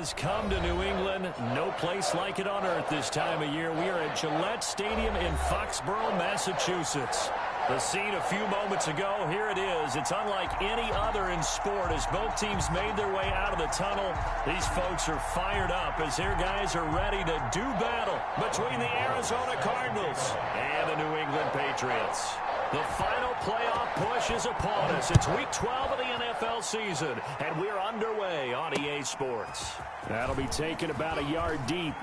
has come to New England. No place like it on earth this time of year. We are at Gillette Stadium in Foxborough, Massachusetts. The scene a few moments ago, here it is. It's unlike any other in sport as both teams made their way out of the tunnel. These folks are fired up as their guys are ready to do battle between the Arizona Cardinals and the New England Patriots. The final playoff push is upon us. It's week 12 of the NFL season, and we're underway on EA Sports. That'll be taken about a yard deep.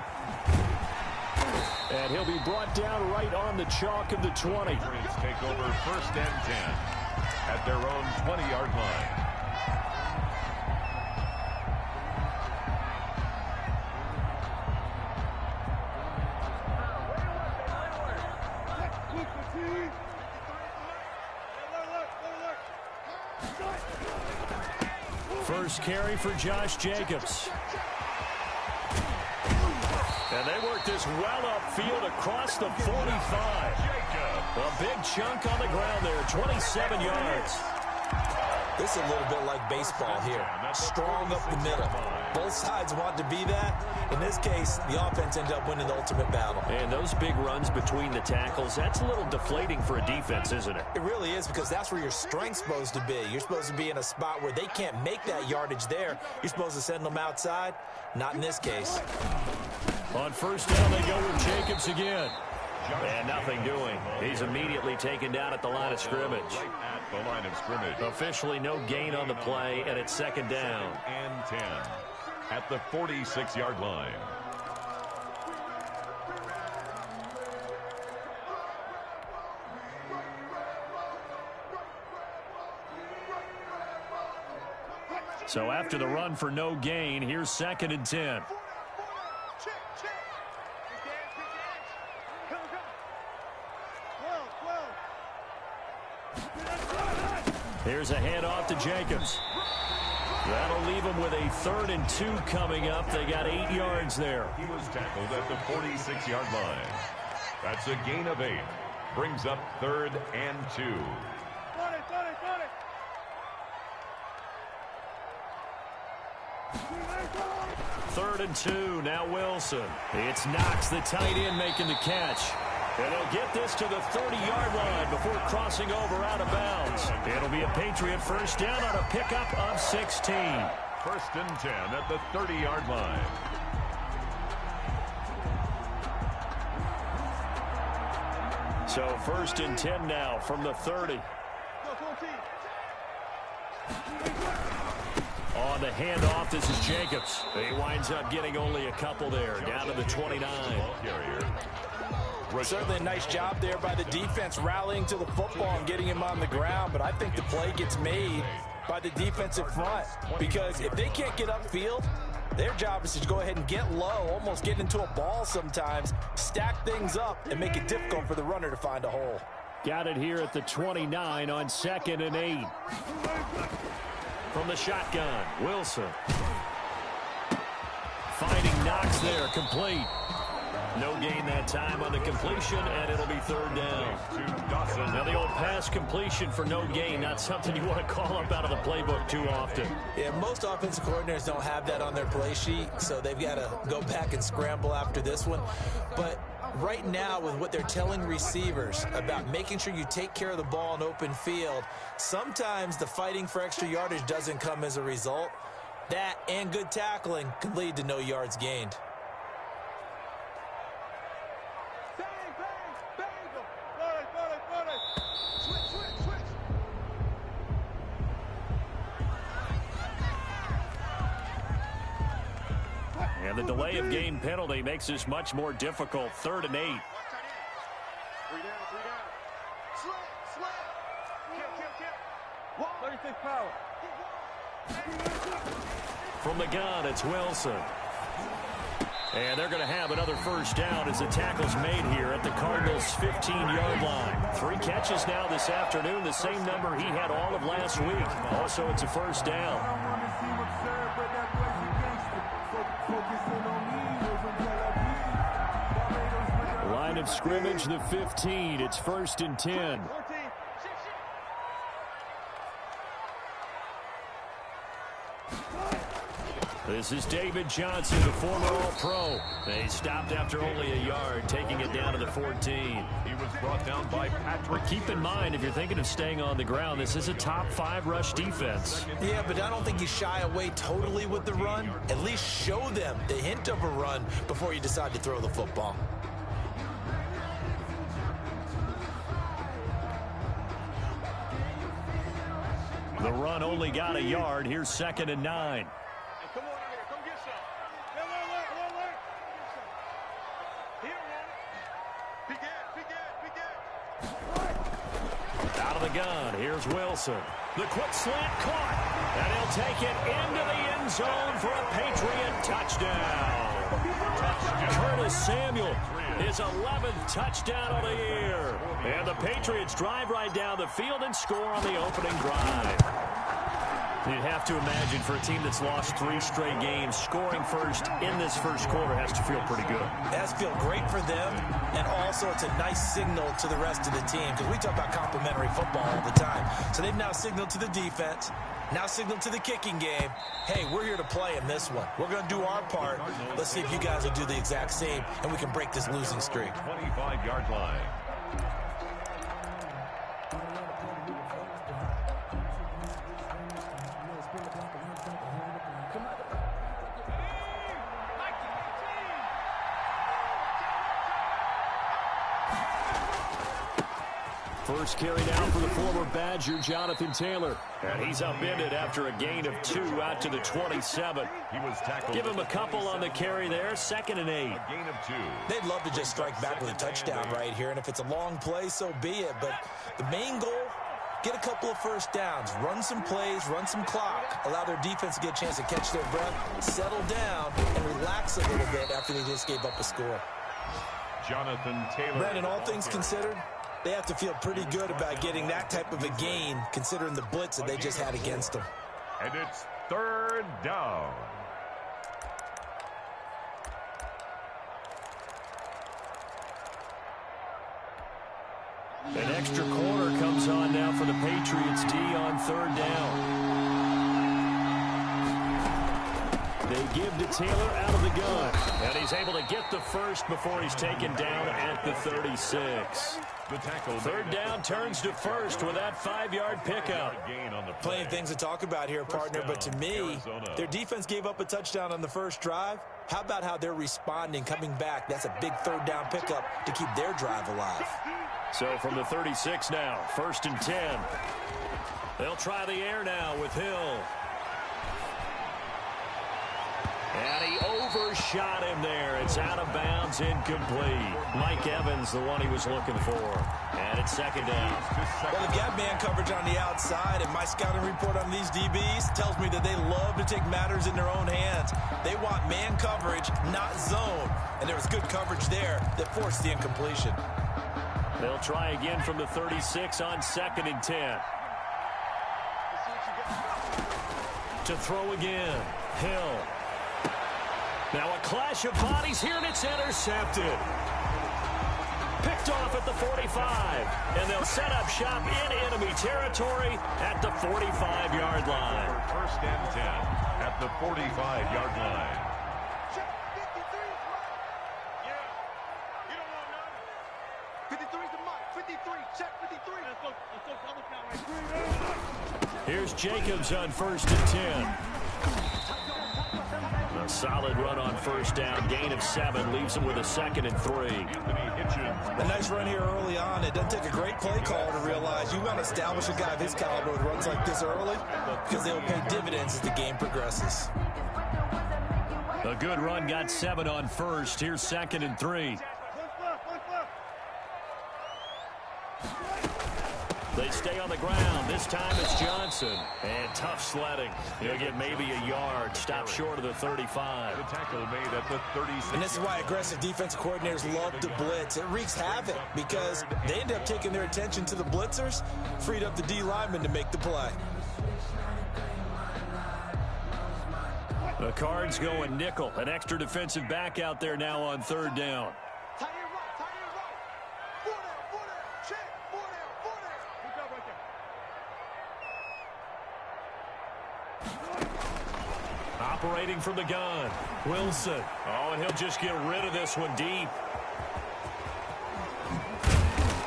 And he'll be brought down right on the chalk of the 20. Patriots take over 1st and 10 at their own 20-yard line. First carry for Josh Jacobs. And they work this well upfield across the 45. A big chunk on the ground there, 27 yards. This is a little bit like baseball here. Strong up the middle. Both sides want to be that. In this case, the offense ended up winning the ultimate battle. And those big runs between the tackles, that's a little deflating for a defense, isn't it? It really is, because that's where your strength's supposed to be. You're supposed to be in a spot where they can't make that yardage there. You're supposed to send them outside. Not in this case. On first down, they go with Jacobs again. And nothing doing. He's immediately taken down at the line of scrimmage. Right at the line of scrimmage. Officially no gain on the play, and it's 2nd down. And 10 at the 46-yard line. So after the run for no gain, here's 2nd and 10. Here's a handoff to Jacobs. That'll leave him with a 3rd and 2 coming up. They got 8 yards there. He was tackled at the 46-yard line. That's a gain of 8. Brings up 3rd and 2. 3rd and 2. Now Wilson. It's Knox, the tight end, making the catch. And they'll get this to the 30-yard line before crossing over out of bounds. It'll be a Patriot first down on a pickup of 16. 1st and 10 at the 30-yard line. So 1st and 10 now from the 30. On the handoff, this is Jacobs. He winds up getting only a couple there, down to the 29. Certainly a nice job there by the defense rallying to the football and getting him on the ground, but I think the play gets made by the defensive front, because if they can't get upfield, their job is to go ahead and get low, almost get into a ball sometimes, stack things up, and make it difficult for the runner to find a hole. Got it here at the 29 on 2nd and 8. From the shotgun, Wilson. Finding Knox there, complete. No gain that time on the completion, and it'll be 3rd down. Now the old pass completion for no gain, not something you want to call up out of the playbook too often. Yeah, most offensive coordinators don't have that on their play sheet, so they've got to go back and scramble after this one. But right now, with what they're telling receivers about making sure you take care of the ball in open field, sometimes the fighting for extra yardage doesn't come as a result. That and good tackling can lead to no yards gained. And the delay of game penalty makes this much more difficult. 3rd and 8. 3 down. Kill. 36 power. From the gun, it's Wilson. And they're going to have another first down as the tackle's made here at the Cardinals' 15-yard line. 3 catches now this afternoon, the same number he had all of last week. Also, it's a first down. Line of scrimmage, the 15. It's 1st and 10. This is David Johnson, the former All-Pro. They stopped after only a yard, taking it down to the 14. He was brought down by Patrick. Keep in mind, if you're thinking of staying on the ground, this is a top 5 rush defense. Yeah, but I don't think you shy away totally with the run. At least show them the hint of a run before you decide to throw the football. The run only got a yard. Here's 2nd and 9. Come on out here. Come get some. Here, Out of the gun. Here's Wilson. The quick slant caught. And he'll take it into the end zone for a Patriot touchdown. Curtis Samuel, his 11th touchdown of the year. And the Patriots drive right down the field and score on the opening drive. You'd have to imagine for a team that's lost 3 straight games, scoring first in this first quarter has to feel pretty good. It has to feel great for them, and also it's a nice signal to the rest of the team, because we talk about complimentary football all the time. So they've now signaled to the defense, now signaled to the kicking game, hey, we're here to play in this one. We're going to do our part. Let's see if you guys will do the exact same, and we can break this losing streak. 25-yard line. First carry down for the former Badger, Jonathan Taylor. And he's upended after a gain of 2 out to the 27. He was tackled. Give him a couple on the carry there. 2nd and 8. A gain of 2. They'd love to just strike back with a touchdown right here, and if it's a long play, so be it. But the main goal, get a couple of first downs, run some plays, run some clock, allow their defense to get a chance to catch their breath, settle down, and relax a little bit after they just gave up a score. Jonathan Taylor. Brandon, all things considered, they have to feel pretty good about getting that type of a gain, considering the blitz that they just had against them. And it's 3rd down. An extra quarter comes on now for the Patriots D on 3rd down. They give to Taylor out of the gun. And he's able to get the first before he's taken down at the 36. The tackle. 3rd down turns to first with that 5-yard pickup. Plenty of things to talk about here, partner, but to me, their defense gave up a touchdown on the first drive. How about how they're responding, coming back? That's a big 3rd down pickup to keep their drive alive. So from the 36 now, 1st and 10. They'll try the air now with Hill. And he overshot him there. It's out of bounds, incomplete. Mike Evans, the one he was looking for. And it's 2nd down. Well, they've got man coverage on the outside, and my scouting report on these DBs tells me that they love to take matters in their own hands. They want man coverage, not zone. And there was good coverage there that forced the incompletion. They'll try again from the 36 on 2nd and 10. To throw again. Hill. Now a clash of bodies here, and it's intercepted. Picked off at the 45. And they'll set up shop in enemy territory at the 45-yard line. 1st and 10 at the 45-yard line. Here's Jacobs on 1st and 10. A solid run on 1st down. Gain of 7 leaves him with a 2nd and 3. A nice run here early on. It doesn't take a great play call to realize you want to establish a guy of his caliber who runs like this early, because they'll pay dividends as the game progresses. A good run got 7 on 1st. Here's 2nd and 3. They stay on the ground. This time it's Johnson. And tough sledding. He'll get maybe a yard. Stop short of the 35. The tackle made at the 36. And this is why aggressive defensive coordinators love to blitz. It wreaks havoc because they end up taking their attention to the blitzers, freed up the D lineman to make the play. The Cards going nickel. An extra defensive back out there now on 3rd down. operating from the gun. Wilson. Oh, and he'll just get rid of this one deep.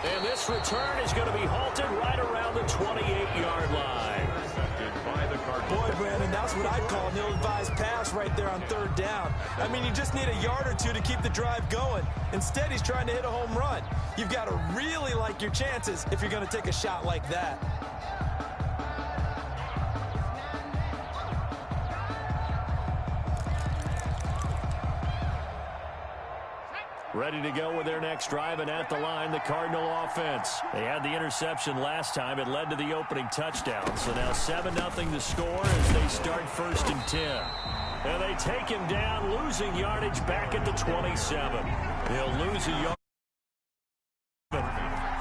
And this return is going to be halted right around the 28-yard line. By the Cardinals. Boy, Brandon, that's what I'd call an ill-advised pass right there on third down. I mean, you just need a yard or two to keep the drive going. Instead, he's trying to hit a home run. You've got to really like your chances if you're going to take a shot like that. Ready to go with their next drive, and at the line, the Cardinal offense. They had the interception last time. It led to the opening touchdown. So now 7-0 the score as they start 1st and 10. And they take him down, losing yardage back at the 27. He'll lose a yard.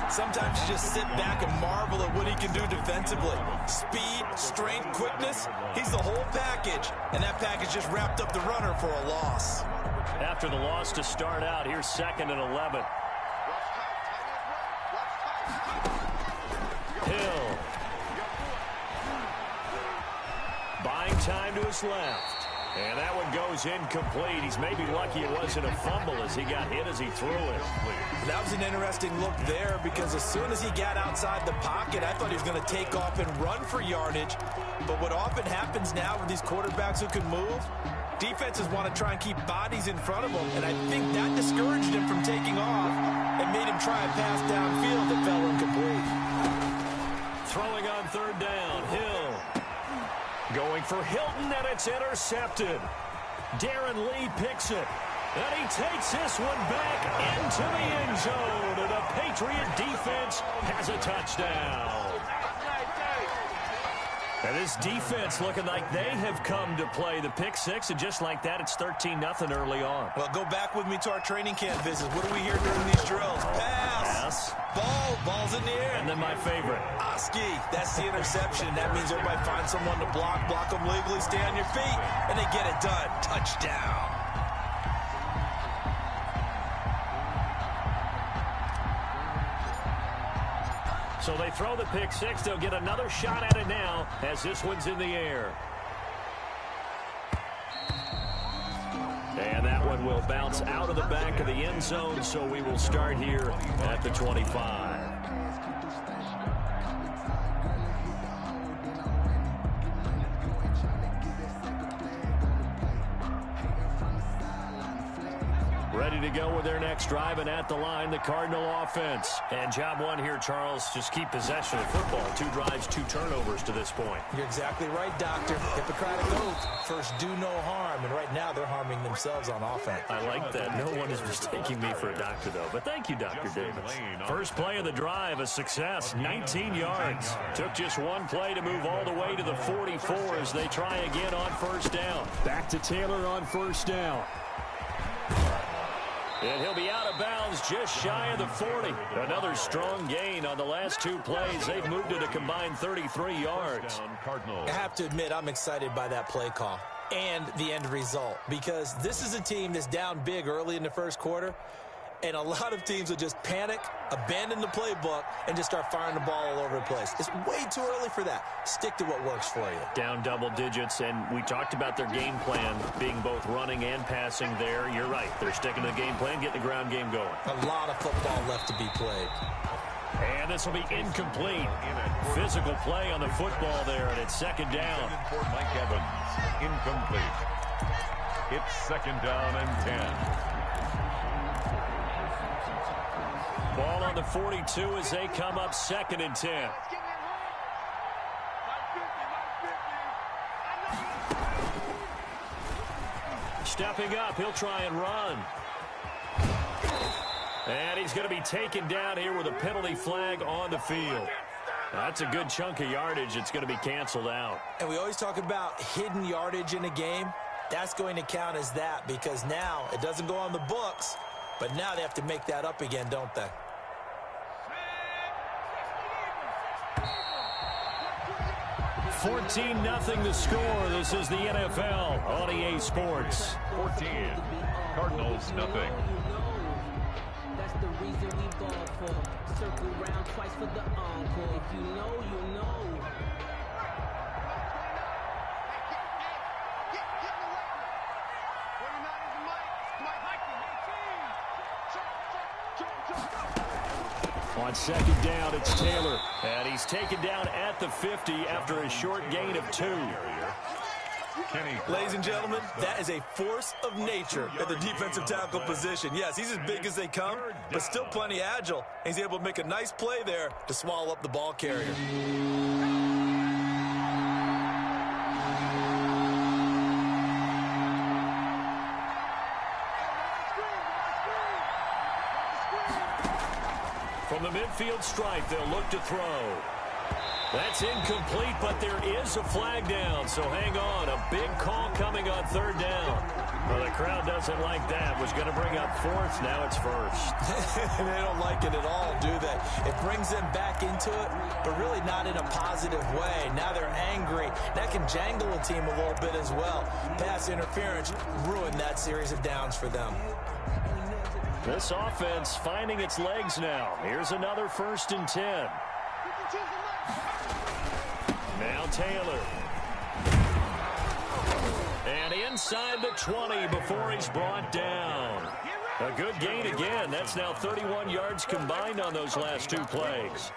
Sometimes you just sit back and marvel at what he can do defensively. Speed, strength, quickness, he's the whole package. And that package just wrapped up the runner for a loss. After the loss to start out, here's 2nd and 11. Hill. Buying time to his left. And that one goes incomplete. He's maybe lucky it wasn't a fumble as he got hit as he threw it. That was an interesting look there because as soon as he got outside the pocket, I thought he was going to take off and run for yardage. But what often happens now with these quarterbacks who can move, defenses want to try and keep bodies in front of them, and I think that discouraged him from taking off and made him try a pass downfield that fell incomplete. Throwing on 3rd down, Hill. Going for Hilton, and it's intercepted. Darren Lee picks it, and he takes this one back into the end zone, and the Patriot defense has a touchdown. And this defense looking like they have come to play the pick six, and just like that, it's 13-0 early on. Well, go back with me to our training camp visits. What do we hear during these drills? Pass. Ball's in the air. And then my favorite. Oski, that's the interception. That means everybody finds someone to block them legally, stay on your feet, and they get it done. Touchdown. So they throw the pick six. They'll get another shot at it now as this one's in the air. And that one will bounce out of the back of the end zone, so we will start here at the 25. Ready to go with their next drive, and at the line, the Cardinal offense. And job one here, Charles, just keep possession of football. 2 drives, 2 turnovers to this point. You're exactly right, Doctor. Hippocratic oath. First, do no harm. And right now, they're harming themselves on offense. I like that. No one is mistaking me for a doctor, though. But thank you, Dr. Davis. First play of the drive, a success. 19 yards. Took just one play to move all the way to the 44 as they try again on 1st down. Back to Taylor on 1st down. And he'll be out of bounds just shy of the 40. Another strong gain on the last 2 plays. They've moved it a combined 33 yards. I have to admit, I'm excited by that play call and the end result, because this is a team that's down big early in the first quarter, and a lot of teams will just panic, abandon the playbook, and just start firing the ball all over the place. It's way too early for that. Stick to what works for you. Down double digits, and we talked about their game plan being both running and passing there. You're right. They're sticking to the game plan, getting the ground game going. A lot of football left to be played. And this will be incomplete. Physical play on the football there, and it's 2nd down. For Mike Evans, incomplete. It's 2nd down and 10. Ball on the 42 as they come up 2nd and 10. Stepping up, he'll try and run. And he's going to be taken down here with a penalty flag on the field. That's a good chunk of yardage. It's going to be canceled out. And we always talk about hidden yardage in a game. That's going to count as that, because now it doesn't go on the books, but now they have to make that up again, don't they? 14-0 the score. This is the NFL on EA Sports. 14. Cardinals, nothing. That's the reason we ball for. Circle around twice for the encore. If you know, you know. On second down, it's Taylor. And he's taken down at the 50 after a short gain of 2. Ladies and gentlemen, that is a force of nature at the defensive tackle position. Yes, he's as big as they come, but still plenty agile. He's able to make a nice play there to swallow up the ball carrier. From the midfield stripe, they'll look to throw. That's incomplete, but there is a flag down, so hang on. A big call coming on third down. Well, the crowd doesn't like that. Was going to bring up fourth, now it's first. They don't like it at all, do they? It brings them back into it, but really not in a positive way. Now they're angry. That can jangle a team a little bit as well. Pass interference ruined that series of downs for them. This offense finding its legs now. Here's another 1st and 10. Now Taylor. And inside the 20 before he's brought down. A good gain again. That's now 31 yards combined on those last 2 plays.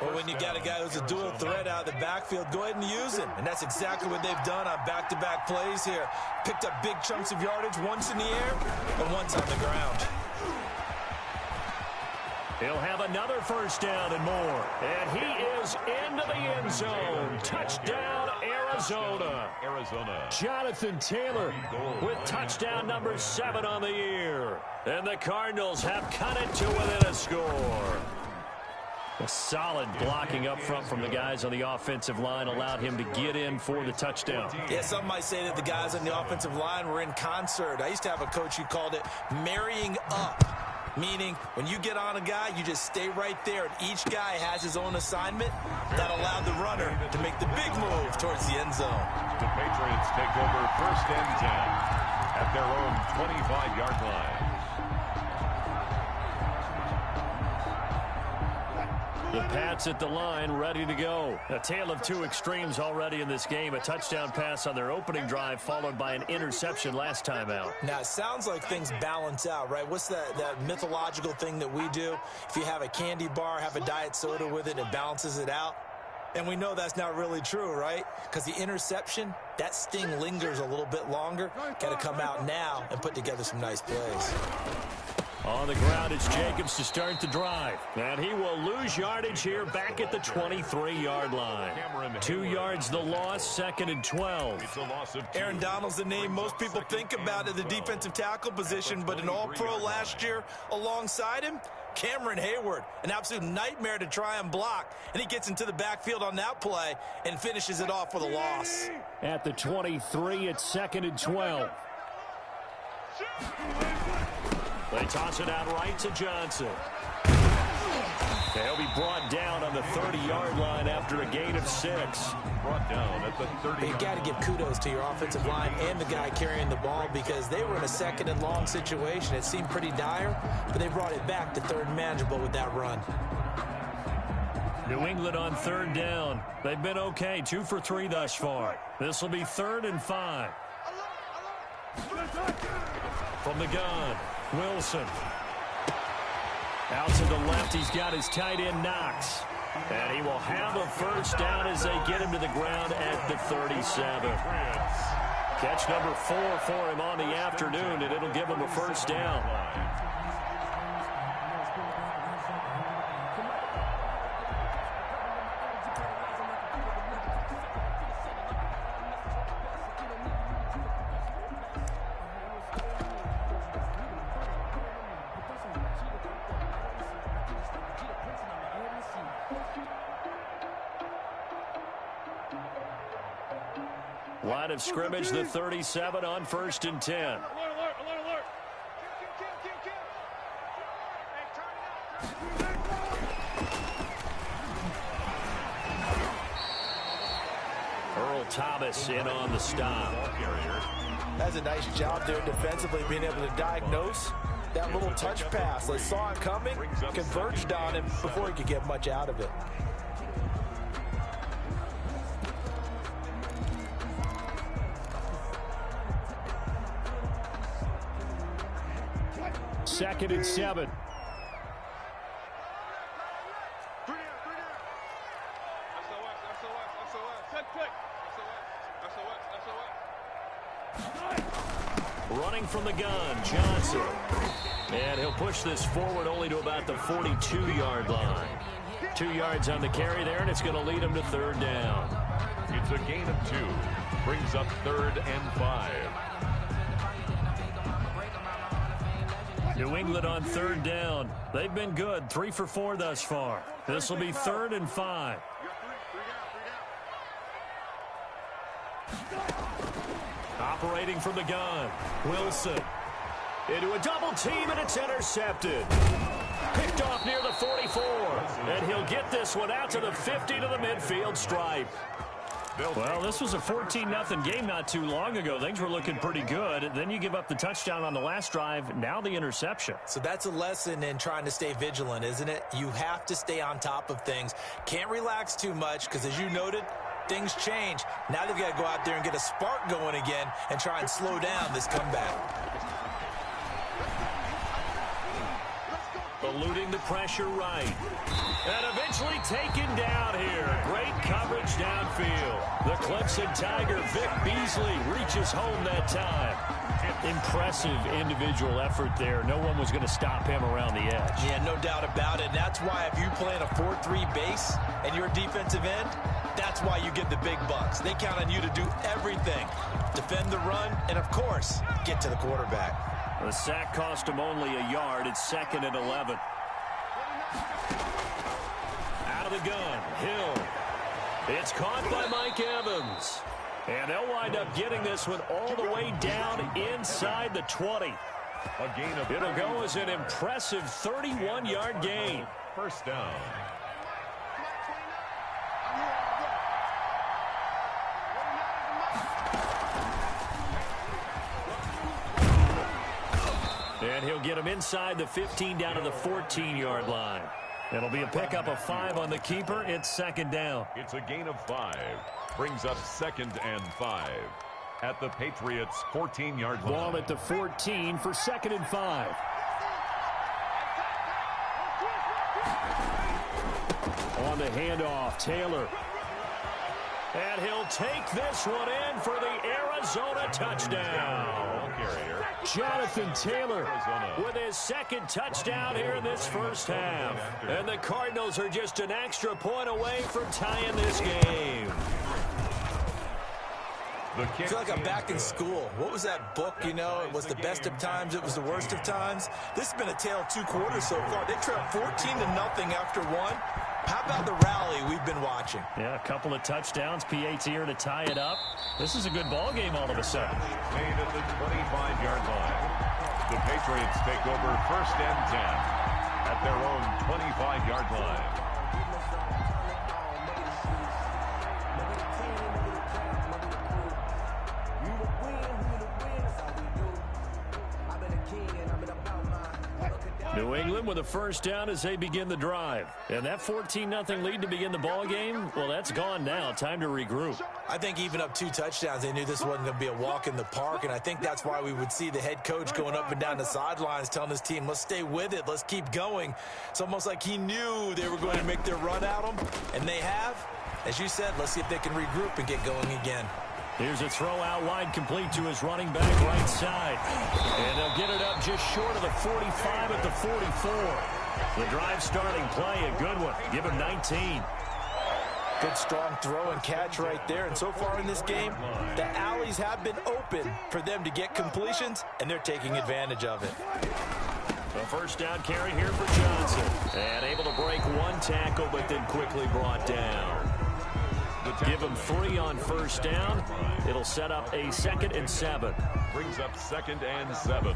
Well, when you got a guy who's a dual threat out of the backfield, go ahead and use him. And that's exactly what they've done on back-to-back plays here. Picked up big chunks of yardage, once in the air and once on the ground. He'll have another 1st down and more. And he is into the end zone. Touchdown, Arizona. Jonathan Taylor with touchdown number 7 on the year. And the Cardinals have cut it to within a score. A solid blocking up front from the guys on the offensive line allowed him to get in for the touchdown. Yeah, some might say that the guys on the offensive line were in concert. I used to have a coach who called it marrying up. Meaning, when you get on a guy, you just stay right there, and each guy has his own assignment. That allowed the runner to make the big move towards the end zone. The Patriots take over 1st and 10 at their own 25-yard line. The Pats at the line, ready to go. A tale of 2 extremes already in this game. A touchdown pass on their opening drive, followed by an interception last time out. Now, it sounds like things balance out, right? What's that mythological thing that we do? If you have a candy bar, have a diet soda with it, it balances it out. And we know that's not really true, right? Because the interception, that sting lingers a little bit longer. Got to come out now and put together some nice plays. On the ground, it's Jacobs to start the drive. And he will lose yardage here back at the 23-yard line. 2 yards the loss, 2nd and 12. Aaron Donald's the name most people think about at the defensive tackle position, but an all-pro last year alongside him, Cameron Hayward, an absolute nightmare to try and block. And he gets into the backfield on that play and finishes it off with a loss. At the 23, it's 2nd and 12. They toss it out right to Johnson. They'll be brought down on the 30-yard line after a gain of 6. Brought down at the 30. You got to give kudos to your offensive line and the guy carrying the ball because they were in a 2nd and long situation. It seemed pretty dire, but they brought it back to 3rd and manageable with that run. New England on 3rd down. They've been okay, 2 for 3 thus far. This will be 3rd and 5. From the gun, Wilson. Out to the left, he's got his tight end, Knox. And he will have a 1st down as they get him to the ground at the 37. Catch number 4 for him on the afternoon, and it'll give him a 1st down. Line of scrimmage, the 37 on 1st and 10. Alert. Earl Thomas in on the stop. That's a nice job there defensively, being able to diagnose that little touch pass. They saw it coming, converged on him before he could get much out of it. Second and 7. from the gun, Johnson. And he'll push this forward only to about the 42-yard line. 2 yards on the carry there, and it's going to lead him to third down. It's a gain of 2. Brings up 3rd and 5. New England on third down. They've been good, 3 for 4 thus far. This will be 3rd and 5. Operating from the gun, Wilson. Into a double team, and it's intercepted. Picked off near the 44. And he'll get this one out to the 50 to the midfield stripe. Well, this was a 14-0 game not too long ago. Things were looking pretty good. Then you give up the touchdown on the last drive. Now the interception. So that's a lesson in trying to stay vigilant, isn't it? You have to stay on top of things. Can't relax too much because, as you noted, things change. Now they've got to go out there and get a spark going again and try and slow down this comeback. Eluding the pressure right. And eventually taken down here. Great coverage downfield. The Clemson Tiger, Vic Beasley, reaches home that time. Impressive individual effort there. No one was going to stop him around the edge. Yeah, no doubt about it. And that's why if you play in a 4-3 base and you're a defensive end, that's why you get the big bucks. They count on you to do everything. Defend the run and, of course, get to the quarterback. The sack cost him only a yard. It's 2nd and 11. Out of the gun, Hill. It's caught by Mike Evans. And they'll wind up getting this one all the way down inside the 20. It'll go as an impressive 31-yard gain. First down. And he'll get him inside the 15 down to the 14-yard line. It'll be a pickup of 5 on the keeper. It's 2nd down. It's a gain of 5. Brings up 2nd and 5 at the Patriots' 14-yard line. Ball at the 14 for 2nd and 5. On the handoff, Taylor. And he'll take this one in for the Arizona touchdown. Jonathan Taylor with his 2nd touchdown here in this first half. And the Cardinals are just an extra point away from tying this game. I feel like I'm back in school. What was that book, you know? It was the best of times. It was the worst of times. This has been a tale of 2 quarters so far. They trailed 14-0 after 1. How about the rally we've been watching? Yeah, a couple of touchdowns. PAT here to tie it up. This is a good ball game all of a sudden. Made at the 25-yard line. The Patriots take over 1st and 10 at their own 25-yard line. New England with a first down as they begin the drive. And that 14-0 lead to begin the ball game, well, that's gone now. Time to regroup. I think even up 2 touchdowns, they knew this wasn't going to be a walk in the park, and I think that's why we would see the head coach going up and down the sidelines telling his team, let's stay with it, let's keep going. It's almost like he knew they were going to make their run at him, and they have. As you said, let's see if they can regroup and get going again. Here's a throw out wide, complete to his running back right side. And they'll get it up just short of the 45 at the 44. The drive starting play, a good one. Give him 19. Good strong throw and catch right there. And so far in this game, the alleys have been open for them to get completions, and they're taking advantage of it. A first down carry here for Johnson. And able to break 1 tackle, but then quickly brought down. Give him 3 on first down. It'll set up a 2nd and 7. Brings up 2nd and 7.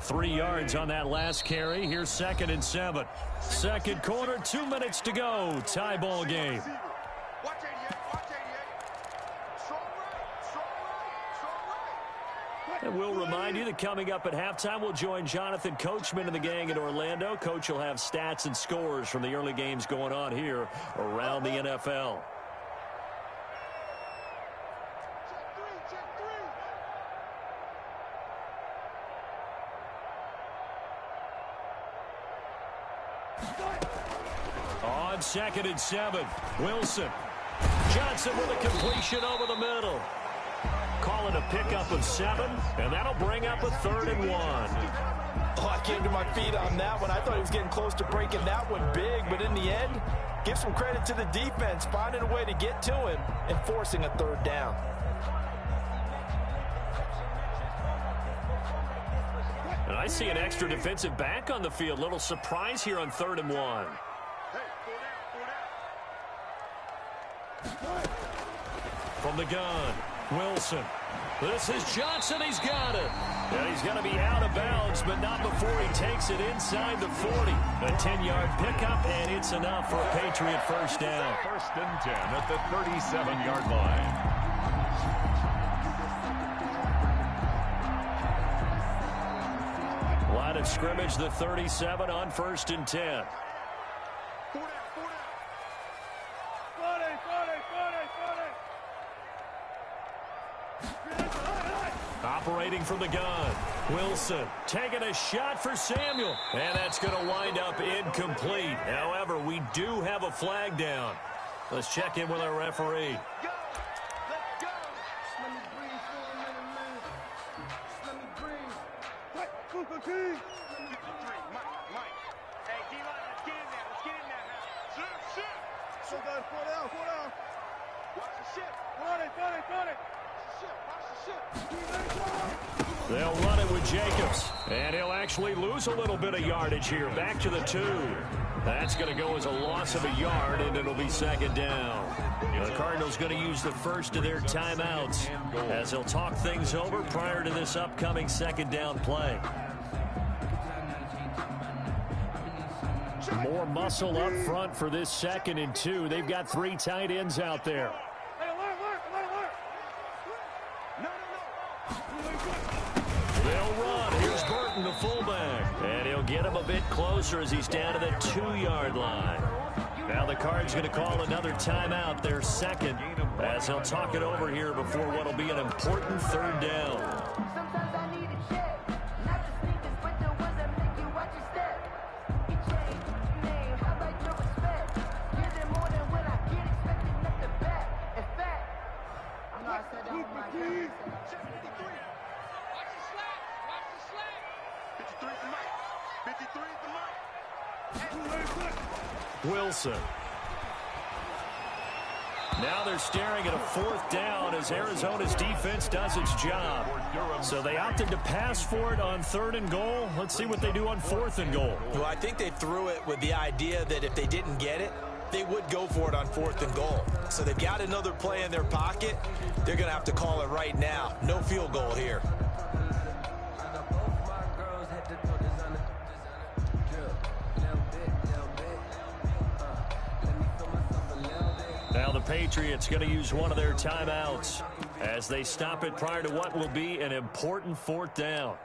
Three yards on that last carry. Here's 2nd and 7. Second quarter, 2 minutes to go. Tie ball game. And we'll remind you that coming up at halftime, we'll join Jonathan Coachman and the gang in Orlando. Coach will have stats and scores from the early games going on here around the NFL. 2nd and 7. Wilson. Johnson with a completion over the middle. Call it a pickup of 7, and that'll bring up a 3rd and 1. Oh, I came to my feet on that one. I thought he was getting close to breaking that one big, but in the end, give some credit to the defense, finding a way to get to him and forcing a 3rd down. And I see an extra defensive back on the field. Little surprise here on 3rd and 1. From the gun, Wilson. This is Johnson. He's got it. And he's going to be out of bounds, but not before he takes it inside the 40. A 10-yard pickup, and it's enough for a Patriot 1st down. 1st and 10 at the 37-yard line. Line of scrimmage, the 37 on 1st and 10. Operating from the gun. Wilson taking a shot for Samuel. And that's going to wind up incomplete. However, we do have a flag down. Let's check in with our referee. They'll run it with Jacobs. And he'll actually lose a little bit of yardage here. Back to the 2. That's going to go as a loss of a yard, and it'll be 2nd down. The Cardinals going to use the first of their timeouts as they'll talk things over prior to this upcoming 2nd down play. More muscle up front for this 2nd and 2. They've got 3 tight ends out there. They'll run. Here's Burton, the fullback. And he'll get him a bit closer as he's down to the 2-yard line. Now the Cards going to call another timeout, their 2nd, as they'll talk it over here before what will be an important 3rd down. Wilson. Now they're staring at a 4th down as Arizona's defense does its job. So they opted to pass for it on 3rd and goal. Let's see what they do on 4th and goal. Well, I think they threw it with the idea that if they didn't get it, they would go for it on 4th and goal. So they've got another play in their pocket. They're going to have to call it right now. No field goal here. Now the Patriots going to use one of their timeouts as they stop it prior to what will be an important 4th down.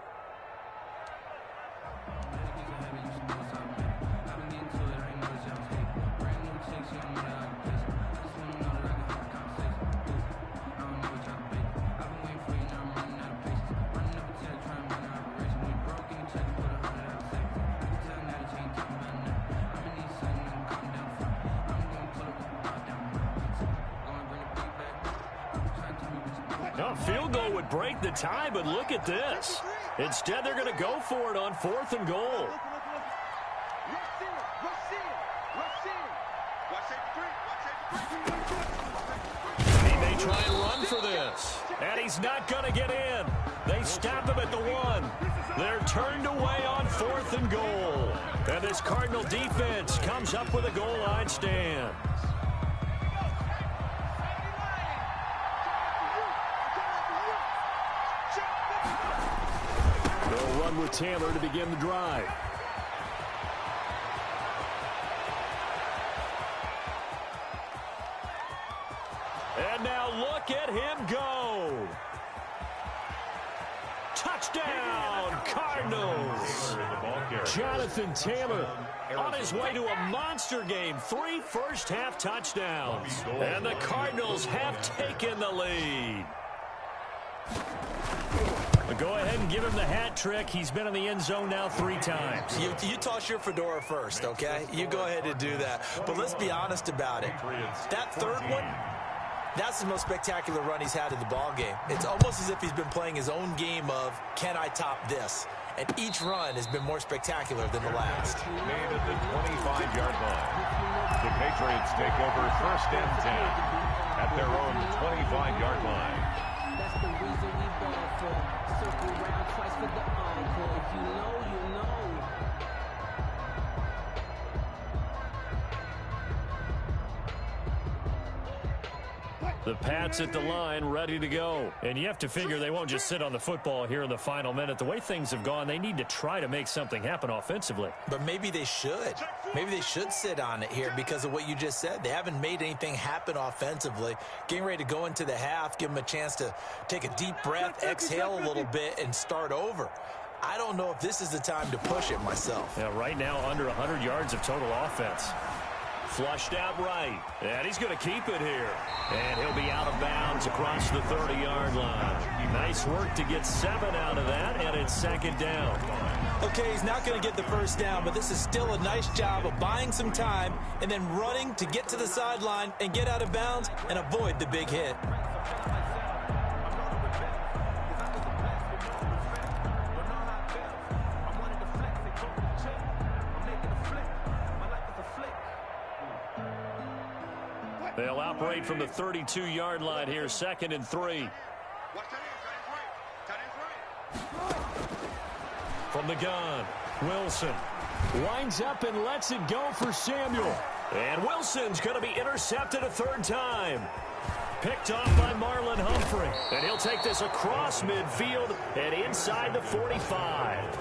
No, field goal would break the tie, but look at this. Instead, they're going to go for it on 4th and goal. He may try and run for this. And he's not going to get in. They stop him at the 1. They're turned away on 4th and goal. And this Cardinal defense comes up with a goal line stand. They'll run with Taylor to begin the drive. And now look at him go. Touchdown, Cardinals. Jonathan Taylor on his way to a monster game. 3 first-half touchdowns. And the Cardinals have taken the lead. Go ahead and give him the hat trick. He's been in the end zone now 3 times. You toss your fedora first, okay? You go ahead and do that. But let's be honest about it. That third one, that's the most spectacular run he's had in the ballgame. It's almost as if he's been playing his own game of, can I top this? And each run has been more spectacular than the last. Made at the 25-yard line. The Patriots take over 1st and 10 at their own 25-yard line. That's the reason we ball for. Circle round twice for the encore. If you know, you know. The Pats at the line, ready to go. And you have to figure they won't just sit on the football here in the final minute. The way things have gone, they need to try to make something happen offensively. But maybe they should. Maybe they should sit on it here because of what you just said. They haven't made anything happen offensively. Getting ready to go into the half, give them a chance to take a deep breath, exhale a little bit, and start over. I don't know if this is the time to push it myself. Yeah, right now under 100 yards of total offense. Flushed out right, and he's going to keep it here. And he'll be out of bounds across the 30-yard line. Nice work to get 7 out of that, and it's 2nd down. Okay, he's not going to get the first down, but this is still a nice job of buying some time and then running to get to the sideline and get out of bounds and avoid the big hit. They'll operate from the 32-yard line here, 2nd and 3. From the gun, Wilson winds up and lets it go for Samuel. And Wilson's going to be intercepted a 3rd time. Picked off by Marlon Humphrey. And he'll take this across midfield and inside the 45.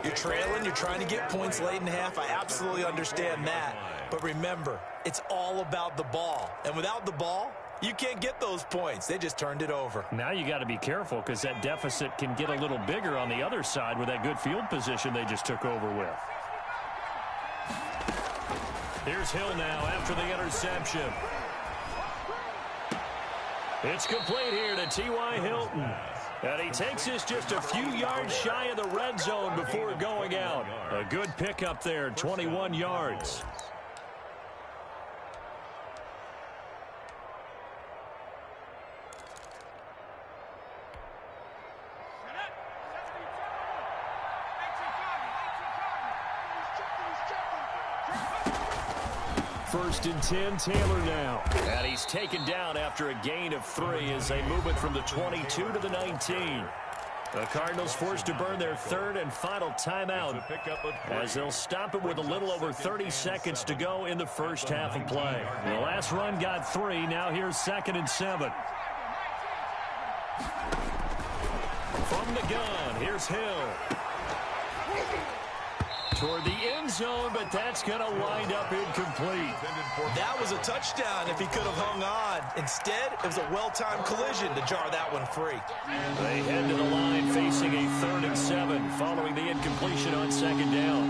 You're trailing, you're trying to get points late in the half. I absolutely understand that. But remember, it's all about the ball. And without the ball, you can't get those points. They just turned it over. Now you got to be careful because that deficit can get a little bigger on the other side with that good field position they just took over with. Here's Hill now after the interception. It's complete here to T.Y. Hilton. And he takes this just a few yards shy of the red zone before going out. A good pickup there, 21 yards. First and 10, Taylor now. And he's taken down after a gain of 3 as they move it from the 22 to the 19. The Cardinals forced to burn their 3rd and final timeout as they'll stop it with a little over 30 seconds to go in the first half of play. The last run got 3. Now here's 2nd and 7. From the gun, here's Hill. Toward the end zone, but that's going to wind up incomplete. That was a touchdown if he could have hung on. Instead, it was a well-timed collision to jar that one free. They head to the line facing a 3rd and 7 following the incompletion on 2nd down.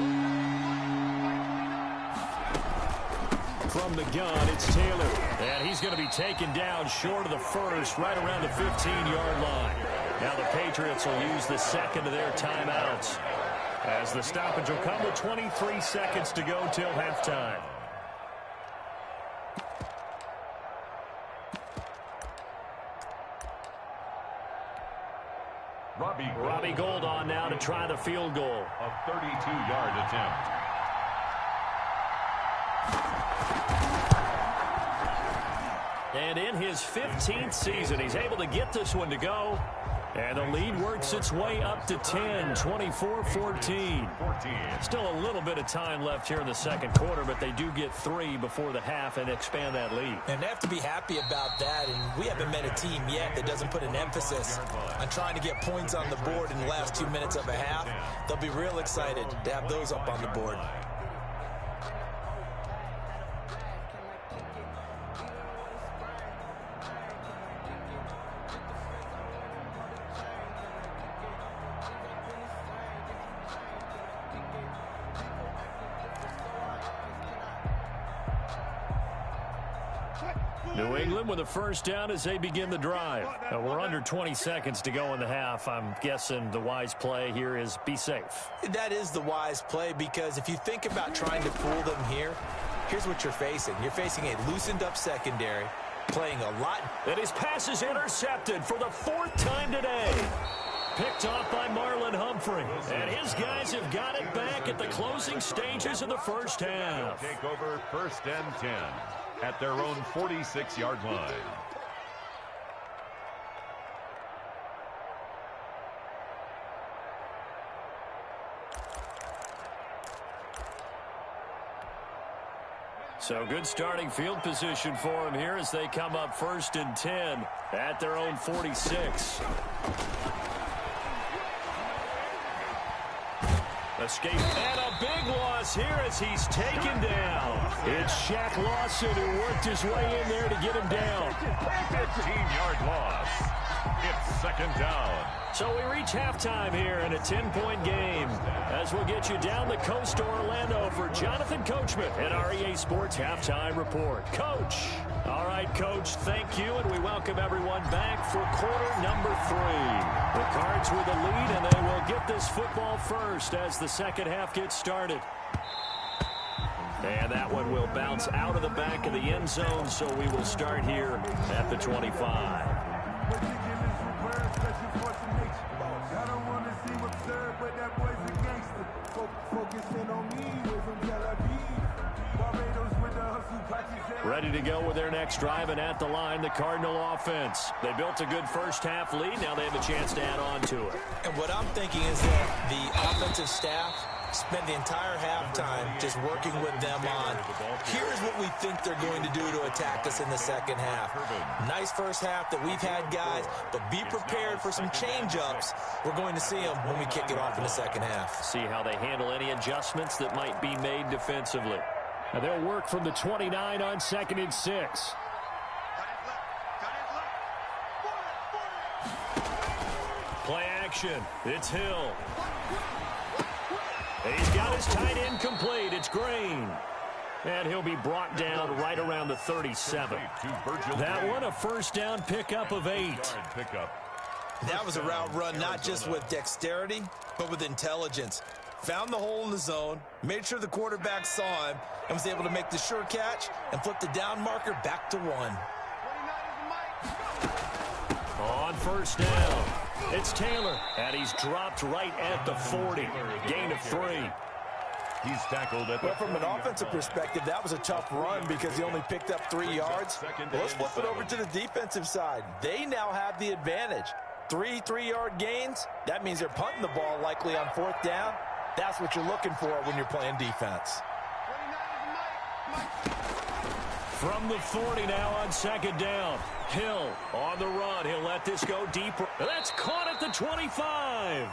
From the gun, it's Taylor. And he's going to be taken down short of the first, right around the 15-yard line. Now the Patriots will use the 2nd of their timeouts, as the stoppage will come with 23 seconds to go till halftime. Robbie Gould on now to try the field goal. A 32-yard attempt. And in his 15th season, he's able to get this one to go. And the lead works its way up to 10, 24-14. Still a little bit of time left here in the second quarter, but they do get 3 before the half and expand that lead. And they have to be happy about that, and we haven't met a team yet that doesn't put an emphasis on trying to get points on the board in the last 2 minutes of a half. They'll be real excited to have those up on the board. New England with a first down as they begin the drive. We're under 20 seconds to go in the half. I'm guessing the wise play here is be safe. That is the wise play, because if you think about trying to fool them here, here's what you're facing. You're facing a loosened up secondary, playing a lot. And his pass is intercepted for the 4th time today. Picked off by Marlon Humphrey. And his guys have got it back at the closing stages of the first half. Take over 1st and 10 at their own 46-yard line. So good starting field position for them here as they come up 1st and 10 at their own 46. Escape and a big loss here as he's taken down. It's Shaq Lawson who worked his way in there to get him down. 15-yard loss. It's 2nd down. So we reach halftime here in a 10-point game as we'll get you down the coast to Orlando for Jonathan Coachman at our EA Sports Halftime Report. Coach. All right, Coach, thank you, and we welcome everyone back for quarter number 3. The Cards with the lead, and they will get this football first as the second half gets started. And that one will bounce out of the back of the end zone, so we will start here at the 25. Ready to go with their next drive, and at the line, the Cardinal offense. They built a good first half lead. Now they have a chance to add on to it. And what I'm thinking is that the offensive staff spend the entire halftime just working with them on, here's what we think they're going to do to attack us in the second half. Nice first half that we've had, guys, but be prepared for some change-ups. We're going to see them when we kick it off in the second half. See how they handle any adjustments that might be made defensively. Now they'll work from the 29 on 2nd and 6. Play action. It's Hill. He's got his tight end complete. It's Green. And he'll be brought down right around the 37. That one, a first down pickup of 8. That was a route run not just with dexterity, but with intelligence. Found the hole in the zone, made sure the quarterback saw him, and was able to make the sure catch and flip the down marker back to 1. On first down, it's Taylor, and he's dropped right at the 40. Gain of 3. He's tackled at Well, from an offensive perspective, that was a tough run because he only picked up 3 yards. Well, let's flip it over to the defensive side. They now have the advantage. 3 3-yard gains, that means they're punting the ball likely on 4th down. That's what you're looking for when you're playing defense. From the 40 now on 2nd down. Hill on the run. He'll let this go deeper. That's caught at the 25.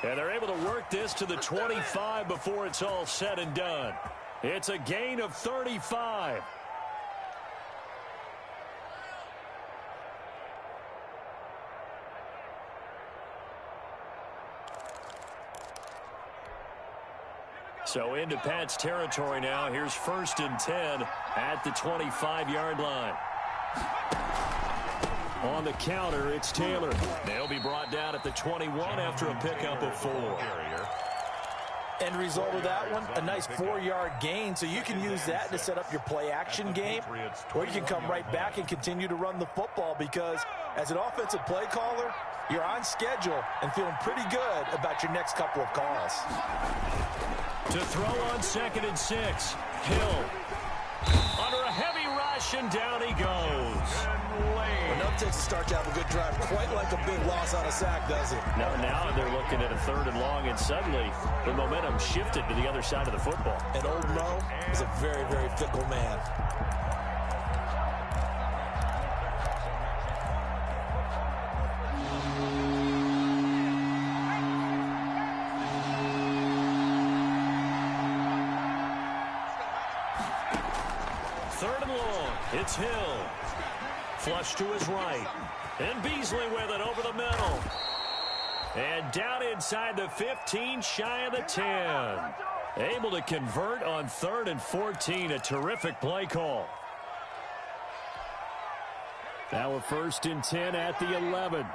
And they're able to work this to the 25 before it's all said and done. It's a gain of 35. So into Pat's territory now. Here's 1st and 10 at the 25-yard line. On the counter, it's Taylor. They'll be brought down at the 21 after a pickup of 4. End result of that one, a nice 4-yard gain, so you can use that to set up your play-action game, or you can come right back and continue to run the football because as an offensive play caller, you're on schedule and feeling pretty good about your next couple of calls. To throw on 2nd and 6, Hill under a heavy rush, and down he goes. Enough to start to have a good drive, quite like a big loss on a sack, does it? Now they're looking at a 3rd and long, and suddenly the momentum shifted to the other side of the football. And old Mo is a very, very fickle man. It's Hill. Flush to his right. And Beasley with it over the middle. And down inside the 15, shy of the 10. Able to convert on 3rd and 14. A terrific play call. Now a 1st and 10 at the 11.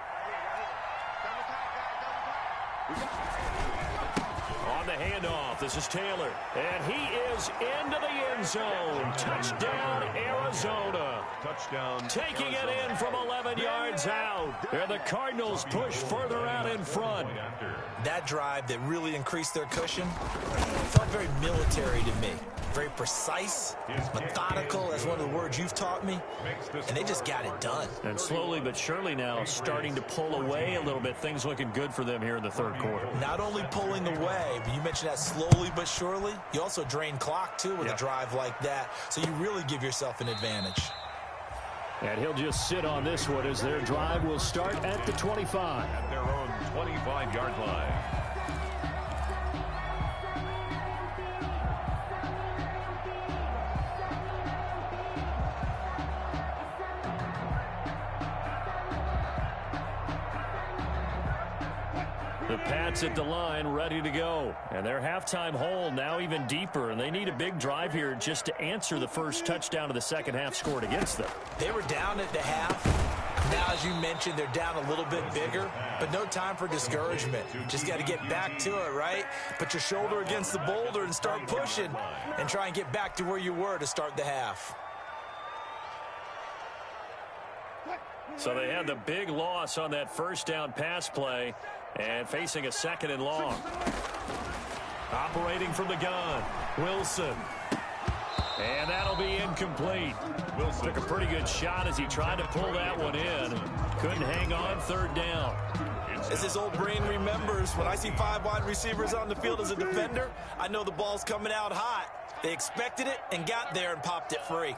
On the handoff, this is Taylor. And he is into the end zone. Touchdown, Arizona. Touchdown. Taking it in from 11 yards out. And the Cardinals push further out in front. That drive that really increased their cushion felt very military to me. Very precise, methodical, that's one of the words you've taught me, and they just got it done. And slowly but surely now starting to pull away a little bit. Things looking good for them here in the third quarter. Not only pulling away, but you mentioned that slowly but surely. You also drain clock, too, with a drive like that, so you really give yourself an advantage. And he'll just sit on this one as their drive will start at the 25. At their own 25-yard line. The Pats at the line, ready to go. And their halftime hole now even deeper, and they need a big drive here just to answer the first touchdown of the second half scored against them. They were down at the half. Now, as you mentioned, they're down a little bit bigger, but no time for discouragement. Just got to get back to it, right? Put your shoulder against the boulder and start pushing and try and get back to where you were to start the half. So they had the big loss on that first down pass play and facing a 2nd and long. Operating from the gun, Wilson. And that'll be incomplete. Wilson took a pretty good shot as he tried to pull that one in. Couldn't hang on 3rd down. As his old brain remembers, when I see 5 wide receivers on the field as a defender, I know the ball's coming out hot. They expected it and got there and popped it free.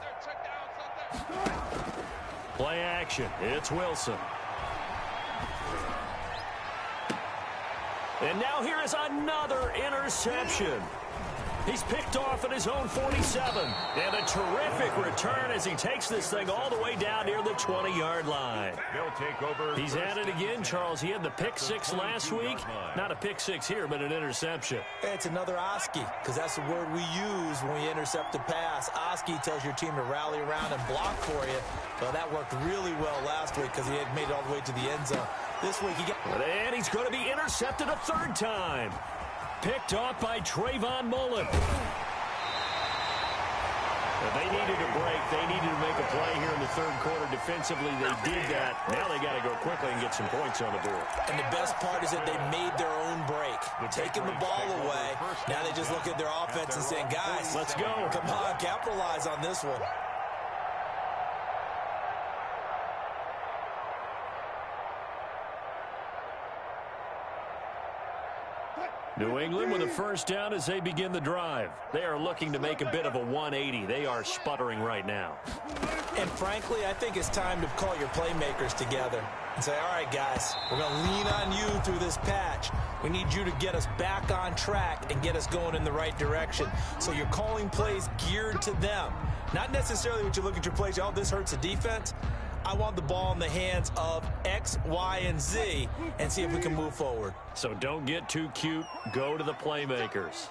Play action. It's Wilson. And now here is another interception. He's picked off at his own 47. And a terrific return as he takes this thing all the way down near the 20-yard line. They'll take over. He's at it again, Charles. He had the pick 6 last week. Not a pick 6 here, but an interception. It's another Oski, because that's the word we use when we intercept a pass. Oski tells your team to rally around and block for you. Well, that worked really well last week because he had made it all the way to the end zone. This week he got... And he's going to be intercepted a 3rd time. Picked off by Trayvon Mullen. They needed a break. They needed to make a play here in the 3rd quarter. Defensively, they did that. Now they got to go quickly and get some points on the board. And the best part is that they made their own break. Taking the ball away. Now they just look at their offense and saying, guys, let's go. Come on, capitalize on this one. New England with a 1st down as they begin the drive. They are looking to make a bit of a 180. They are sputtering right now. And frankly, I think it's time to call your playmakers together and say, all right, guys, we're going to lean on you through this patch. We need you to get us back on track and get us going in the right direction. So you're calling plays geared to them. Not necessarily what you look at your plays, oh, this hurts the defense. I want the ball in the hands of X, Y, and Z and see if we can move forward. So don't get too cute. Go to the playmakers.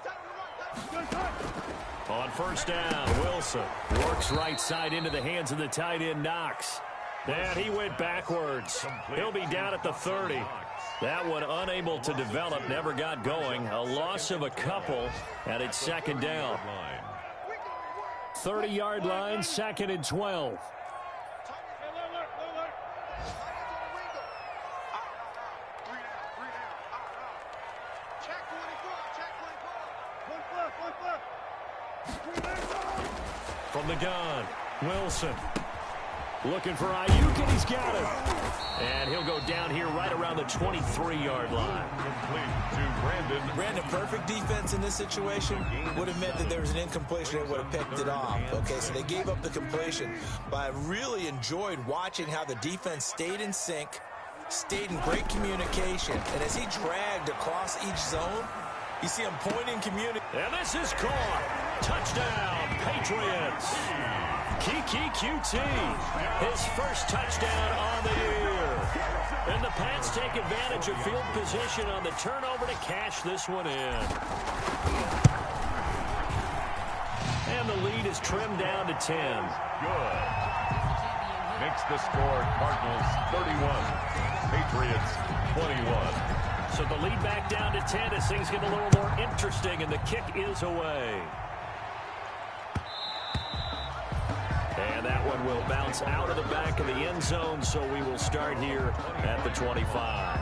On 1st down, Wilson works right side into the hands of the tight end, Knox. And he went backwards. He'll be down at the 30. That one unable to develop, never got going. A loss of a couple, and it's 2nd down. 30-yard line, 2nd and 12. From the gun, Wilson looking for Ayuk, and he's got him. And he'll go down here right around the 23-yard line. Complete to Brandon. Brandon, perfect defense in this situation would have meant that there was an incompletion and would have picked it off. Okay, so they gave up the completion. But I really enjoyed watching how the defense stayed in sync, stayed in great communication. And as he dragged across each zone, you see him pointing community. And this is caught. Touchdown, Patriots. Kiki QT, his 1st touchdown on the year. And the Pats take advantage of field position on the turnover to cash this one in. And the lead is trimmed down to 10. Good. makes the score Cardinals 31, Patriots 21. So the lead back down to 10 as things get a little more interesting, and the kick is away. And that one will bounce out of the back of the end zone, so we will start here at the 25.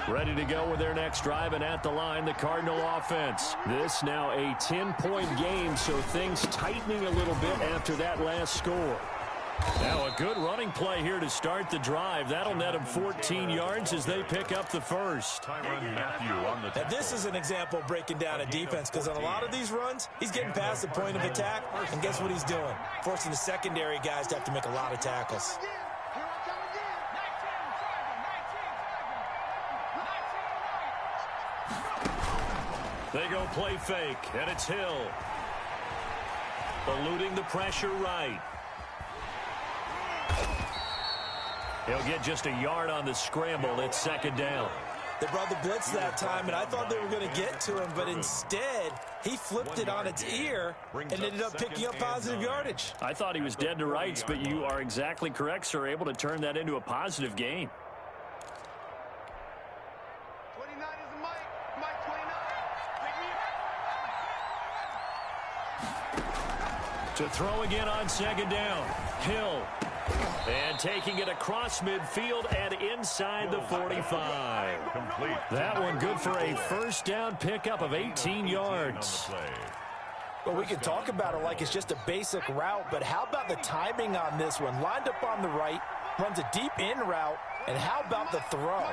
Ready to go with their next drive, and at the line, the Cardinal offense. This now a 10-point game, so things tightening a little bit after that last score. Now a good running play here to start the drive. That'll net them 14 yards as they pick up the first. Now this is an example of breaking down a defense, because on a lot of these runs, he's getting past the point of attack, and guess what he's doing? Forcing the secondary guys to have to make a lot of tackles. They go play fake, and it's Hill. Eluding the pressure right. He'll get just a yard on the scramble. It's second down. They brought the blitz that time, and I thought they were going to get to him, but instead, he flipped it on its ear and ended up picking up positive yardage. I thought he was dead to rights, but you are exactly correct, sir, able to turn that into a positive gain. 29 is the Mike. Mike 29. To throw again on second down. Hill. And taking it across midfield and inside the 45. Complete. That one good for a first down pickup of 18 yards. Well, we can talk about it like it's just a basic route, but how about the timing on this one? Lined up on the right, runs a deep in route, and how about the throw?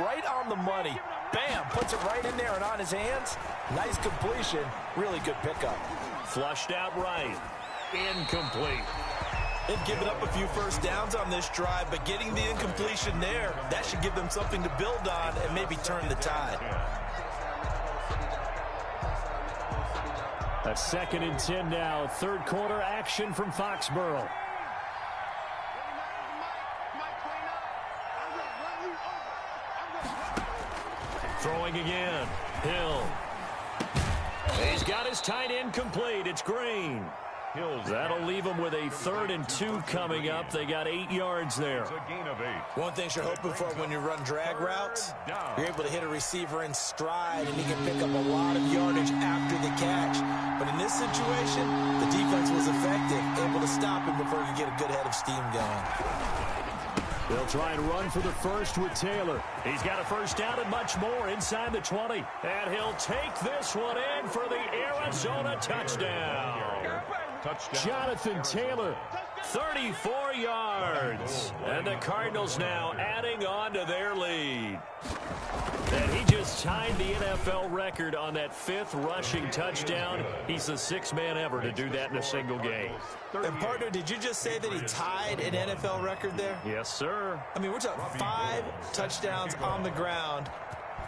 Right on the money. Bam, puts it right in there and on his hands. Nice completion, really good pickup. Flushed out right. Incomplete. They've given up a few first downs on this drive, but getting the incompletion there, that should give them something to build on and maybe turn the tide. A 2nd and 10 now. Third quarter action from Foxborough. Throwing again. Hill. He's got his tight end complete. It's Green. That'll leave them with a 3rd and 2 coming up. They got 8 yards there. One thing you're hoping for when you run drag routes, you're able to hit a receiver in stride, and he can pick up a lot of yardage after the catch. But in this situation, the defense was effective, able to stop him before he could get a good head of steam going. They'll try and run for the first with Taylor. He's got a first down and much more inside the 20. And he'll take this one in for the Arizona touchdown. Jonathan Taylor, 34 yards. And the Cardinals now adding on to their lead. And he just tied the NFL record on that 5th rushing touchdown. He's the 6th man ever to do that in a single game. And, partner, did you just say that he tied an NFL record there? Yes, sir. I mean, we're talking 5 touchdowns on the ground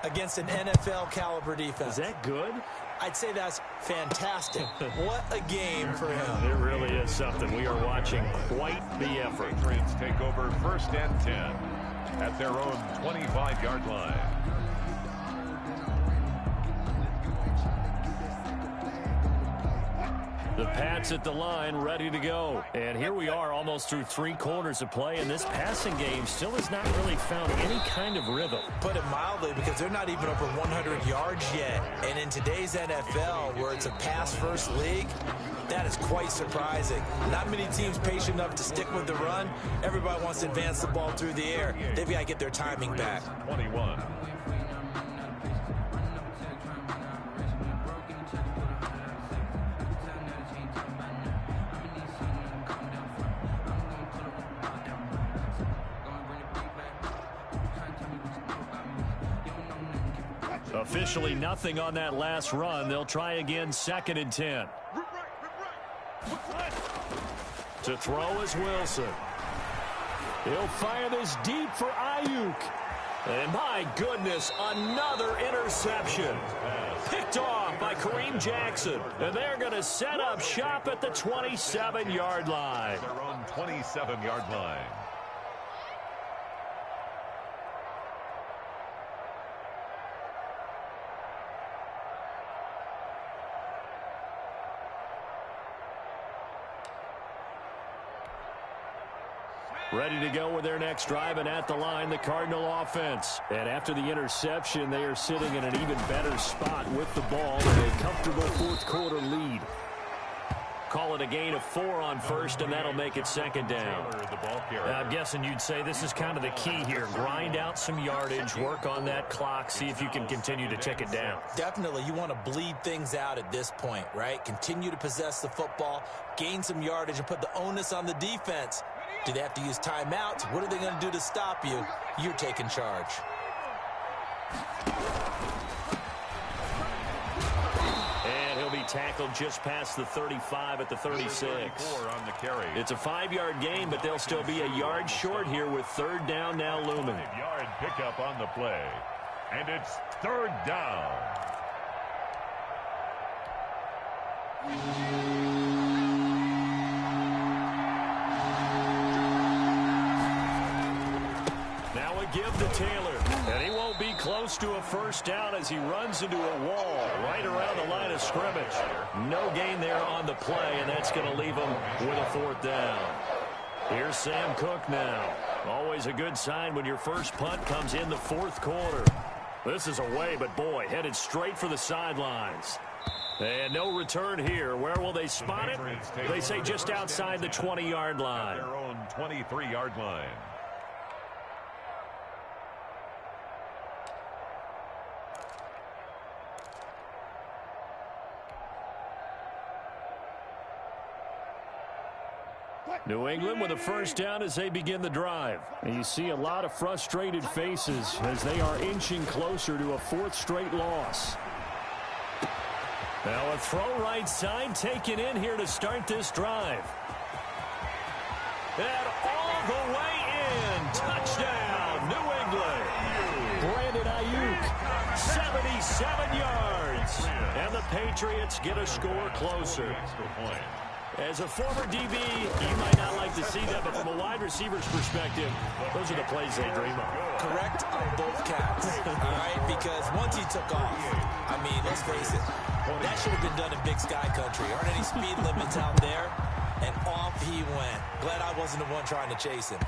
against an NFL-caliber defense. Is that good? I'd say that's fantastic. What a game for him. It really is something. We are watching quite the effort. Patriots take over 1st and 10 at their own 25-yard line. The Pats at the line, ready to go. And here we are almost through 3 quarters of play, and this passing game still has not really found any kind of rhythm. Put it mildly, because they're not even over 100 yards yet. And in today's NFL, where it's a pass-first league, that is quite surprising. Not many teams patient enough to stick with the run. Everybody wants to advance the ball through the air. They've got to get their timing back. 21. Officially nothing on that last run. They'll try again, 2nd and 10. To throw is Wilson. He'll fire this deep for Ayuk. And my goodness, another interception. Picked off by Kareem Jackson. And they're going to set up shop at the 27-yard line. Their own 27-yard line. Ready to go with their next drive, and at the line, the Cardinal offense. And after the interception, they are sitting in an even better spot with the ball in a comfortable fourth-quarter lead. Call it a gain of 4 on first, and that'll make it second down. I'm guessing you'd say this is kind of the key here. Grind out some yardage, work on that clock, see if you can continue to tick it down. Definitely, you want to bleed things out at this point, right? Continue to possess the football, gain some yardage, and put the onus on the defense. Do they have to use timeouts? What are they going to do to stop you? You're taking charge. And he'll be tackled just past the 35 at the 36. On the carry. It's a 5-yard gain, but they'll still be a yard short here with third down now looming. 5-yard pickup on the play. And it's third down. Now a give to Taylor. And he won't be close to a first down as he runs into a wall right around the line of scrimmage. No gain there on the play, and that's going to leave him with a fourth down. Here's Sam Cook now. Always a good sign when your first punt comes in the fourth quarter. This is away, but boy, headed straight for the sidelines. And no return here. Where will they spot it? They say just outside the 20-yard line. Their own 23-yard line. New England with a first down as they begin the drive. And you see a lot of frustrated faces as they are inching closer to a fourth straight loss. Now a throw right side taken in here to start this drive. And all the way in. Touchdown, New England. Brandon Ayuk, 77 yards. And the Patriots get a score closer. As a former DB, you might not like to see that, but from a wide receiver's perspective, those are the plays they dream of. Correct on both counts, all right? Because once he took off, I mean, let's face it, that should have been done in Big Sky Country. Aren't any speed limits out there? And off he went. Glad I wasn't the one trying to chase him.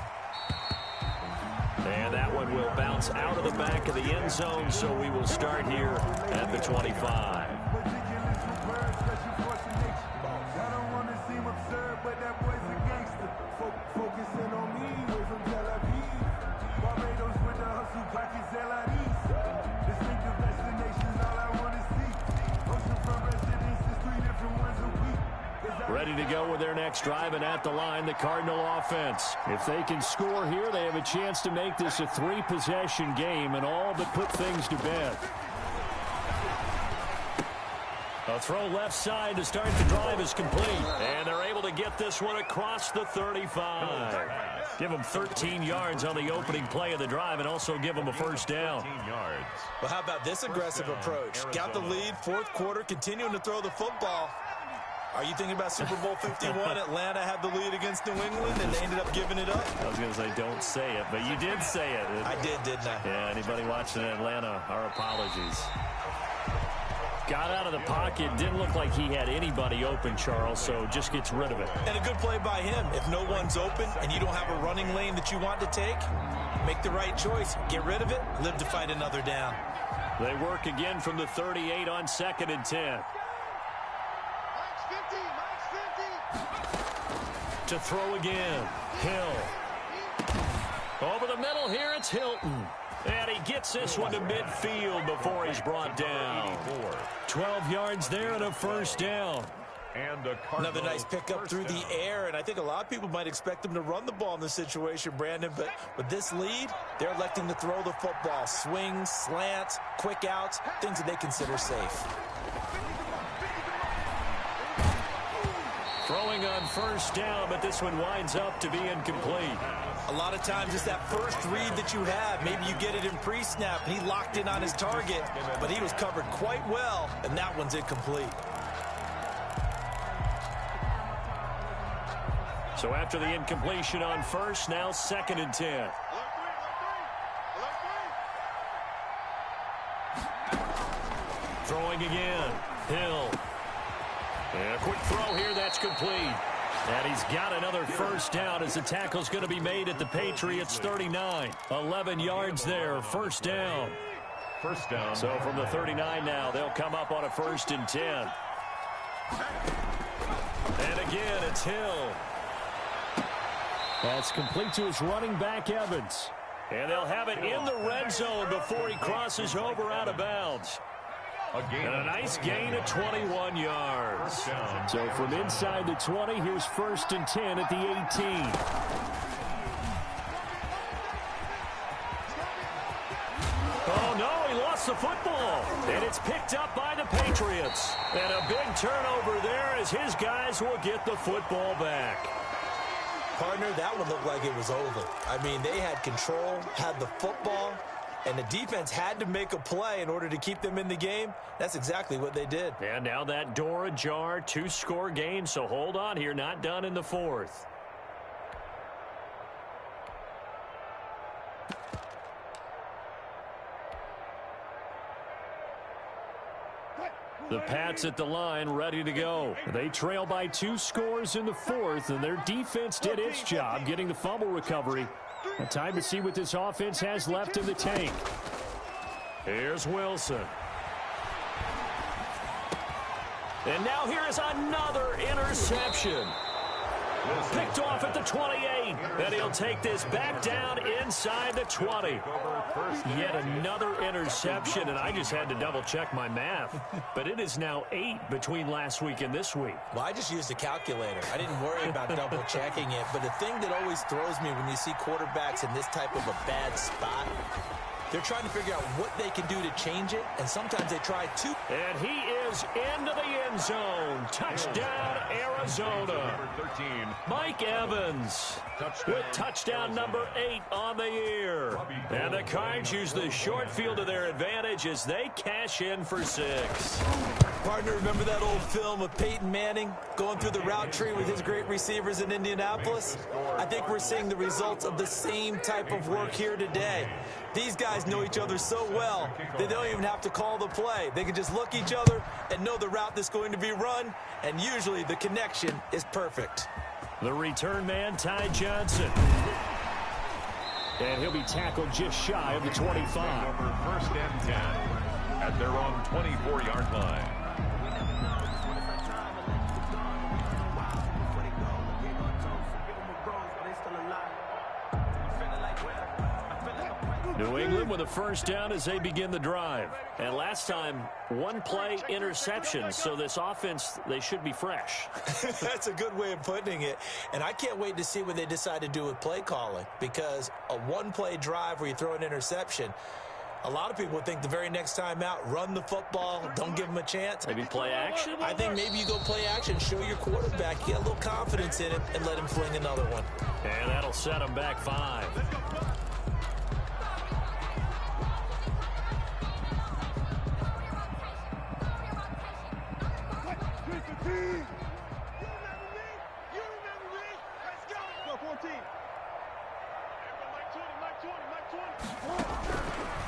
And that one will bounce out of the back of the end zone, so we will start here at the 25. Ready to go with their next drive, and at the line, the Cardinal offense. If they can score here, they have a chance to make this a 3-possession game and all but put things to bed. A throw left side to start the drive is complete. And they're able to get this one across the 35. Give them 13 yards on the opening play of the drive and also give them a first down. 13 yards. Well, how about this aggressive approach? Got the lead, fourth quarter, continuing to throw the football. Are you thinking about Super Bowl 51? Atlanta had the lead against New England, and they ended up giving it up? I was going to say, don't say it, but you did say it. I did, didn't I? Yeah, anybody watching Atlanta, our apologies. Got out of the pocket. Didn't look like he had anybody open, Charles, so just gets rid of it. And a good play by him. If no one's open and you don't have a running lane that you want to take, make the right choice. Get rid of it. Live to fight another down. They work again from the 38 on 2nd and 10. To throw again. Hill. Over the middle here, it's Hilton. And he gets this one to midfield before he's brought down. 12 yards there and a first down. And another nice pickup through the air, and I think a lot of people might expect them to run the ball in this situation, Brandon, but with this lead, they're electing to throw the football. Swings, slants, quick outs, things that they consider safe. Throwing on first down, but this one winds up to be incomplete. A lot of times it's that first read that you have. Maybe you get it in pre-snap, and he locked in on his target, but he was covered quite well, and that one's incomplete. So after the incompletion on first, now 2nd and 10. Throwing again. Hill. And a quick throw here, that's complete. And he's got another first down as the tackle's going to be made at the Patriots 39. 11 yards there, first down. First down. So from the 39 now, they'll come up on a 1st and 10. And again, it's Hill. That's complete to his running back, Evans. And they'll have it in the red zone before he crosses over out of bounds. And a nice gain of 21 yards. So from inside the 20, here's 1st and 10 at the 18. Oh, no, he lost the football. And it's picked up by the Patriots. And a big turnover there as his guys will get the football back. Partner, that one looked like it was over. I mean, they had control, had the football, and the defense had to make a play in order to keep them in the game. That's exactly what they did. And now that door ajar, 2-score game, so hold on here, not done in the 4th. The Pats at the line, ready to go. They trail by 2 scores in the 4th, and their defense did its job getting the fumble recovery. A time to see what this offense has left in the tank. Here's Wilson. And now here is another interception. Picked off at the 28. And he'll take this back down inside the 20. Yet another interception, and I just had to double-check my math. But it is now 8 between last week and this week. Well, I just used a calculator. I didn't worry about double-checking it. But the thing that always throws me when you see quarterbacks in this type of a bad spot, they're trying to figure out what they can do to change it, and sometimes they try to. And he is into the end zone. Touchdown, Arizona. Mike Evans with touchdown number 8 on the year. And the Cards use the short field to their advantage as they cash in for 6. Partner, remember that old film of Peyton Manning going through the route tree with his great receivers in Indianapolis? I think we're seeing the results of the same type of work here today. These guys know each other so well, they don't even have to call the play. They can just look each other and know the route that's going to be run, and usually the connection is perfect. The return man, Ty Johnson. And he'll be tackled just shy of the 25. First and 10 at their own 24-yard line. New England with a first down as they begin the drive. And last time, 1-play interception. So this offense, they should be fresh. That's a good way of putting it. And I can't wait to see what they decide to do with play calling. Because a 1-play drive where you throw an interception, a lot of people think the very next time out, run the football, don't give them a chance. Maybe play action? I think maybe you go play action, show your quarterback, get a little confidence in him, and let him fling another one. And that'll set him back 5.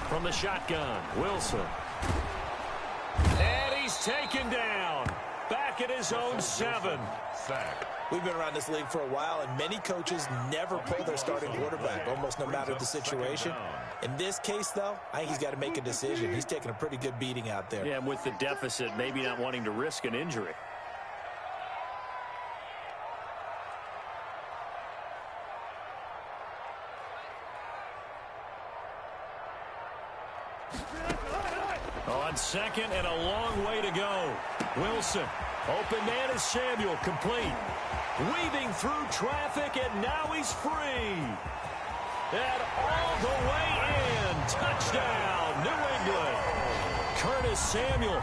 From the shotgun, Wilson. And he's taken down. Back at his own 7. Sack. We've been around this league for a while, and many coaches never pull their starting quarterback, almost no matter the situation. In this case, though, I think he's got to make a decision. He's taking a pretty good beating out there. Yeah, and with the deficit, maybe not wanting to risk an injury. On second and a long way to go. Wilson, open man is Samuel, complete. Weaving through traffic, and now he's free. And all the way in. Touchdown, New England. Curtis Samuel,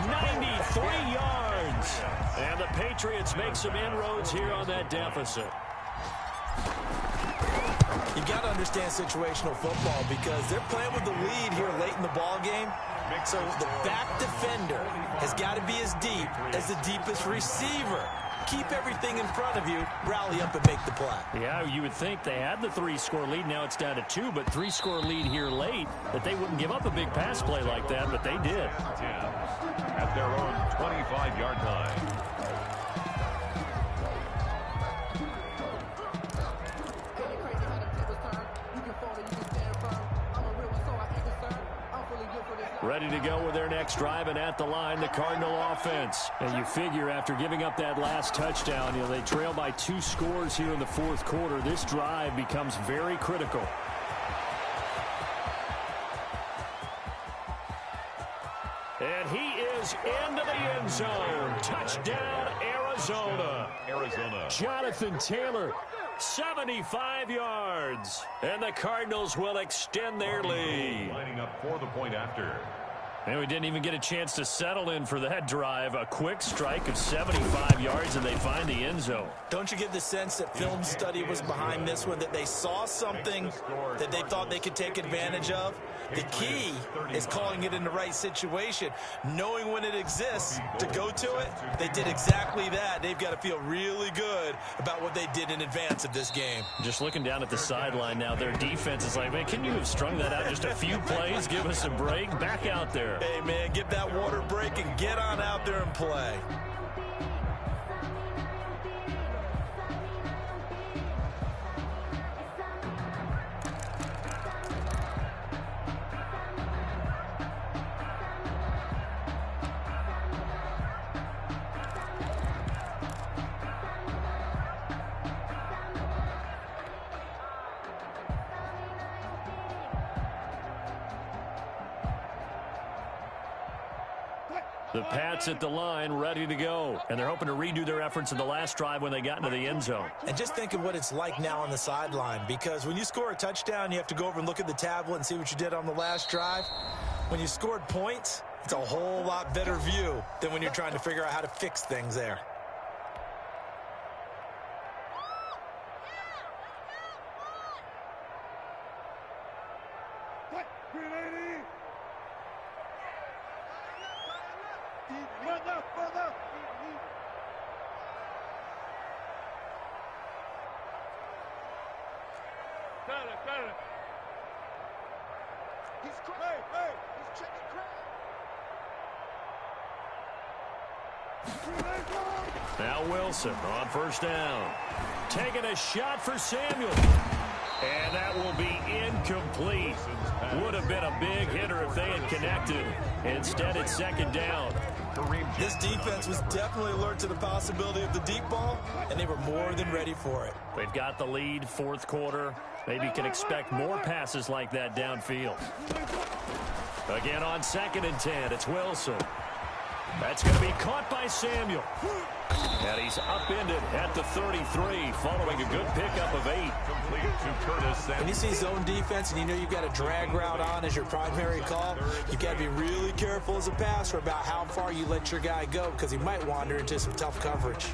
93 yards. And the Patriots make some inroads here on that deficit. You got to understand situational football because they're playing with the lead here late in the ball game. So the back defender has got to be as deep as the deepest receiver. Keep everything in front of you, rally up and make the play. Yeah, you would think they had the 3-score lead. Now it's down to 2, but 3-score lead here late, that they wouldn't give up a big pass play like that, but they did. At their own 25-yard line. Ready to go with their next drive, and at the line, the Cardinal offense. And you figure after giving up that last touchdown, they trail by 2 scores here in the fourth quarter. This drive becomes very critical. And he is into the end zone. Touchdown, Arizona. Jonathan Taylor, 75 yards. And the Cardinals will extend their lead. Lining up for the point after. And we didn't even get a chance to settle in for that drive. A quick strike of 75 yards, and they find the end zone. Don't you get the sense that film study was behind this one, that they saw something that they thought they could take advantage of? The key is calling it in the right situation, knowing when it exists to go to it. They did exactly that. They've got to feel really good about what they did in advance of this game. Just looking down at the sideline now, their defense is like, man, can you have strung that out just a few plays? Give us a break. Back out there. Hey, man, get that water break and get on out there and play. The Pats at the line, ready to go. And they're hoping to redo their efforts in the last drive when they got into the end zone. And just think of what it's like now on the sideline, because when you score a touchdown, you have to go over and look at the tablet and see what you did on the last drive. When you scored points, it's a whole lot better view than when you're trying to figure out how to fix things there. Now Wilson on first down. Taking a shot for Samuel. And that will be incomplete. Would have been a big hitter if they had connected. Instead, it's second down. This defense was definitely alert to the possibility of the deep ball, and they were more than ready for it. They've got the lead, fourth quarter. Maybe can expect more passes like that downfield. Again on 2nd and 10, it's Wilson. That's going to be caught by Samuel. And he's upended at the 33, following a good pickup of 8. Complete to Curtis Samuel. When you see zone defense and you know you've got a drag route on as your primary call, you've got to be really careful as a passer about how far you let your guy go, because he might wander into some tough coverage.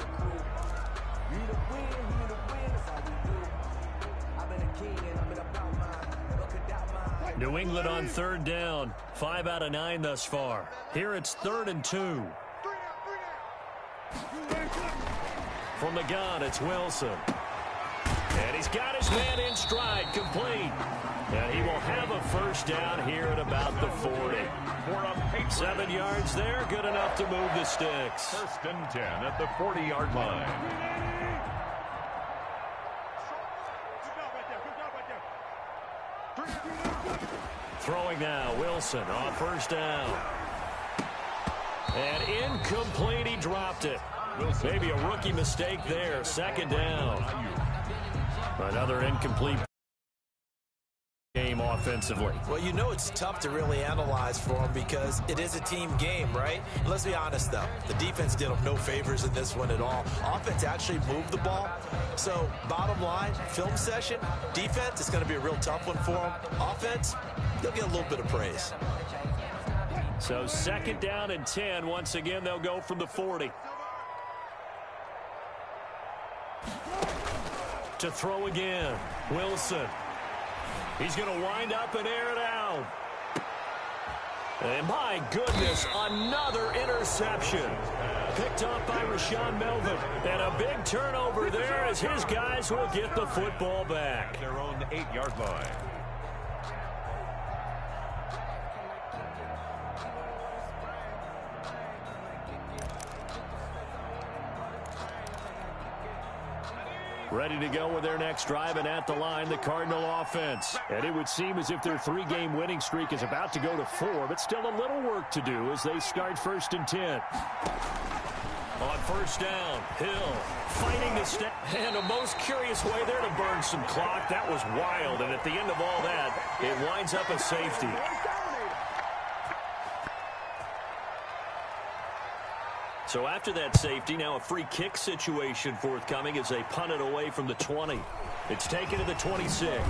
New England on 3rd down. 5 out of 9 thus far. Here it's 3rd and 2. From the gun, it's Wilson. And he's got his man in stride, complete. And he will have a first down here at about the 40. 7 yards there, good enough to move the sticks. 1st and 10 at the 40-yard line. Throwing now, Wilson on first down. And incomplete, he dropped it. Maybe a rookie mistake there, 2nd down. Another incomplete game offensively. Well, you know it's tough to really analyze for them because it is a team game, right? Let's be honest, though. The defense did them no favors in this one at all. Offense actually moved the ball. So, bottom line, film session, defense is going to be a real tough one for them. Offense, they'll get a little bit of praise. So, 2nd down and 10. Once again, they'll go from the 40. To throw again, Wilson. He's going to wind up and air it out. And my goodness, another interception. Picked off by Rashawn Melvin. And a big turnover there as his guys will get the football back. At their own 8-yard line. Ready to go with their next drive, and at the line, the Cardinal offense. And it would seem as if their 3-game winning streak is about to go to 4, but still a little work to do as they start 1st and 10. On 1st down, Hill fighting to step. And a most curious way there to burn some clock. That was wild, and at the end of all that, it winds up a safety. So after that safety, now a free kick situation forthcoming as they punt it away from the 20. It's taken to the 26.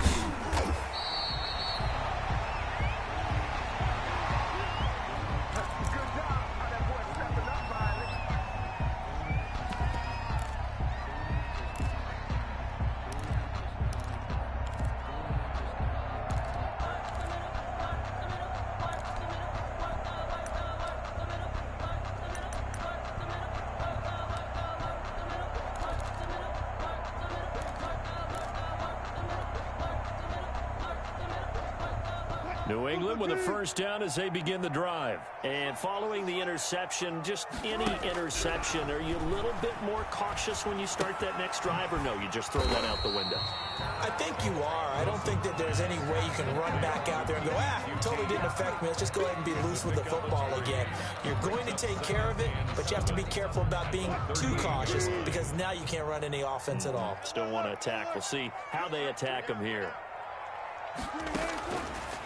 New England with a 1st down as they begin the drive. And following the interception, just any interception, are you a little bit more cautious when you start that next drive, or no, you just throw that out the window? I think you are. I don't think that there's any way you can run back out there and go, totally didn't affect me. Let's just go ahead and be loose with the football again. You're going to take care of it, but you have to be careful about being too cautious because now you can't run any offense at all. Still want to attack. We'll see how they attack them here.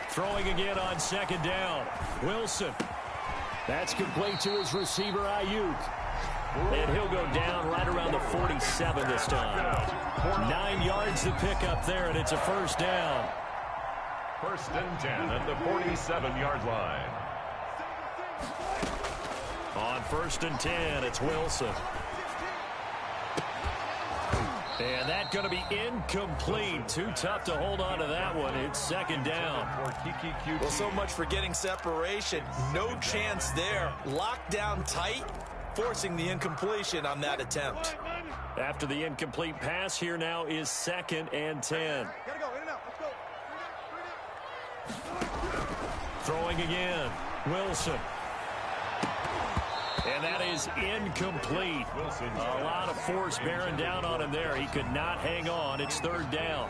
Throwing again on 2nd down. Wilson. That's complete to his receiver, Ayuk. And he'll go down right around the 47 this time. 9 yards to pick up there, and it's a 1st down. 1st and 10 at the 47-yard line. On 1st and 10, it's Wilson. And that's going to be incomplete. Too tough to hold on to that one. It's 2nd down. Well, so much for getting separation. No chance there. Locked down tight, forcing the incompletion on that attempt. After the incomplete pass, here now is 2nd and 10. Throwing again. Wilson. And that is incomplete. A lot of force bearing down on him there. He could not hang on. It's 3rd down.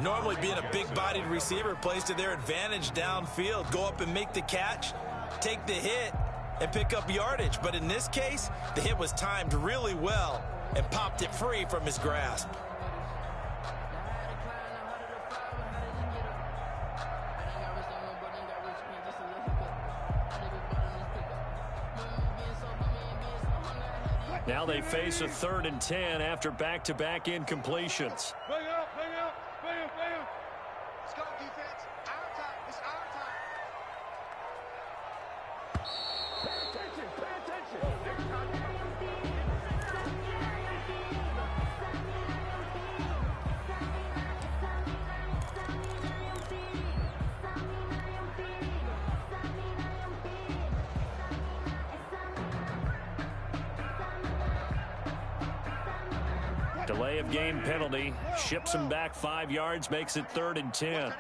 Normally being a big-bodied receiver plays to their advantage downfield. Go up and make the catch, take the hit, and pick up yardage. But in this case, the hit was timed really well and popped it free from his grasp. Now they face a 3rd and 10 after back-to-back incompletions. Bring it up, bring it up, bring it, bring it. Let's go, defense. Our time. It's our time. Pay attention, pay attention. Delay of game penalty. Ships him back 5 yards, makes it 3rd and 10.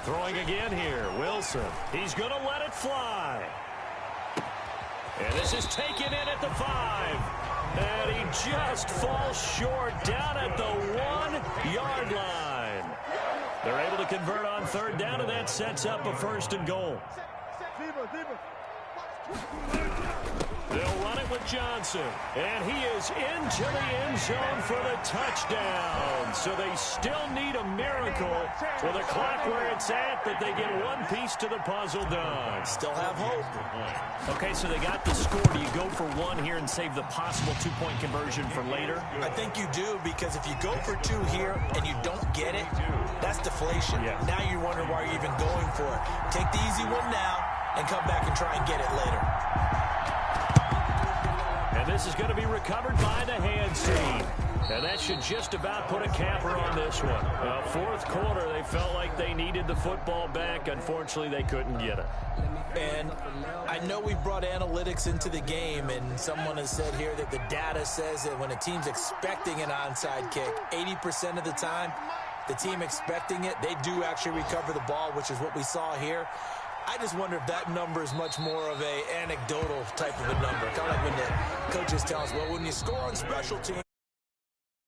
Throwing again here, Wilson. He's going to let it fly. And this is taken in at the 5. And he just falls short down at the 1-yard line. They're able to convert on 3rd down, and that sets up a 1st and goal. They'll run it with Johnson, and he is into the end zone for the touchdown. So they still need a miracle with the clock where it's at, that they get one piece to the puzzle done. Still have hope. Okay, so they got the score. Do you go for 1 here and save the possible 2-point conversion for later? I think you do, because if you go for 2 here and you don't get it, that's deflation. Yeah. Now you wonder why you're even going for it. Take the easy one now and come back and try and get it later. And this is going to be recovered by the hands team. And that should just about put a capper on this one. 4th quarter, they felt like they needed the football back. Unfortunately, they couldn't get it. And I know we've brought analytics into the game, and someone has said here that the data says that when a team's expecting an onside kick, 80% of the time, the team expecting it, they do actually recover the ball, which is what we saw here. I just wonder if that number is much more of a anecdotal type of a number. Kind of like when the coaches tell us, well, when you score on special teams,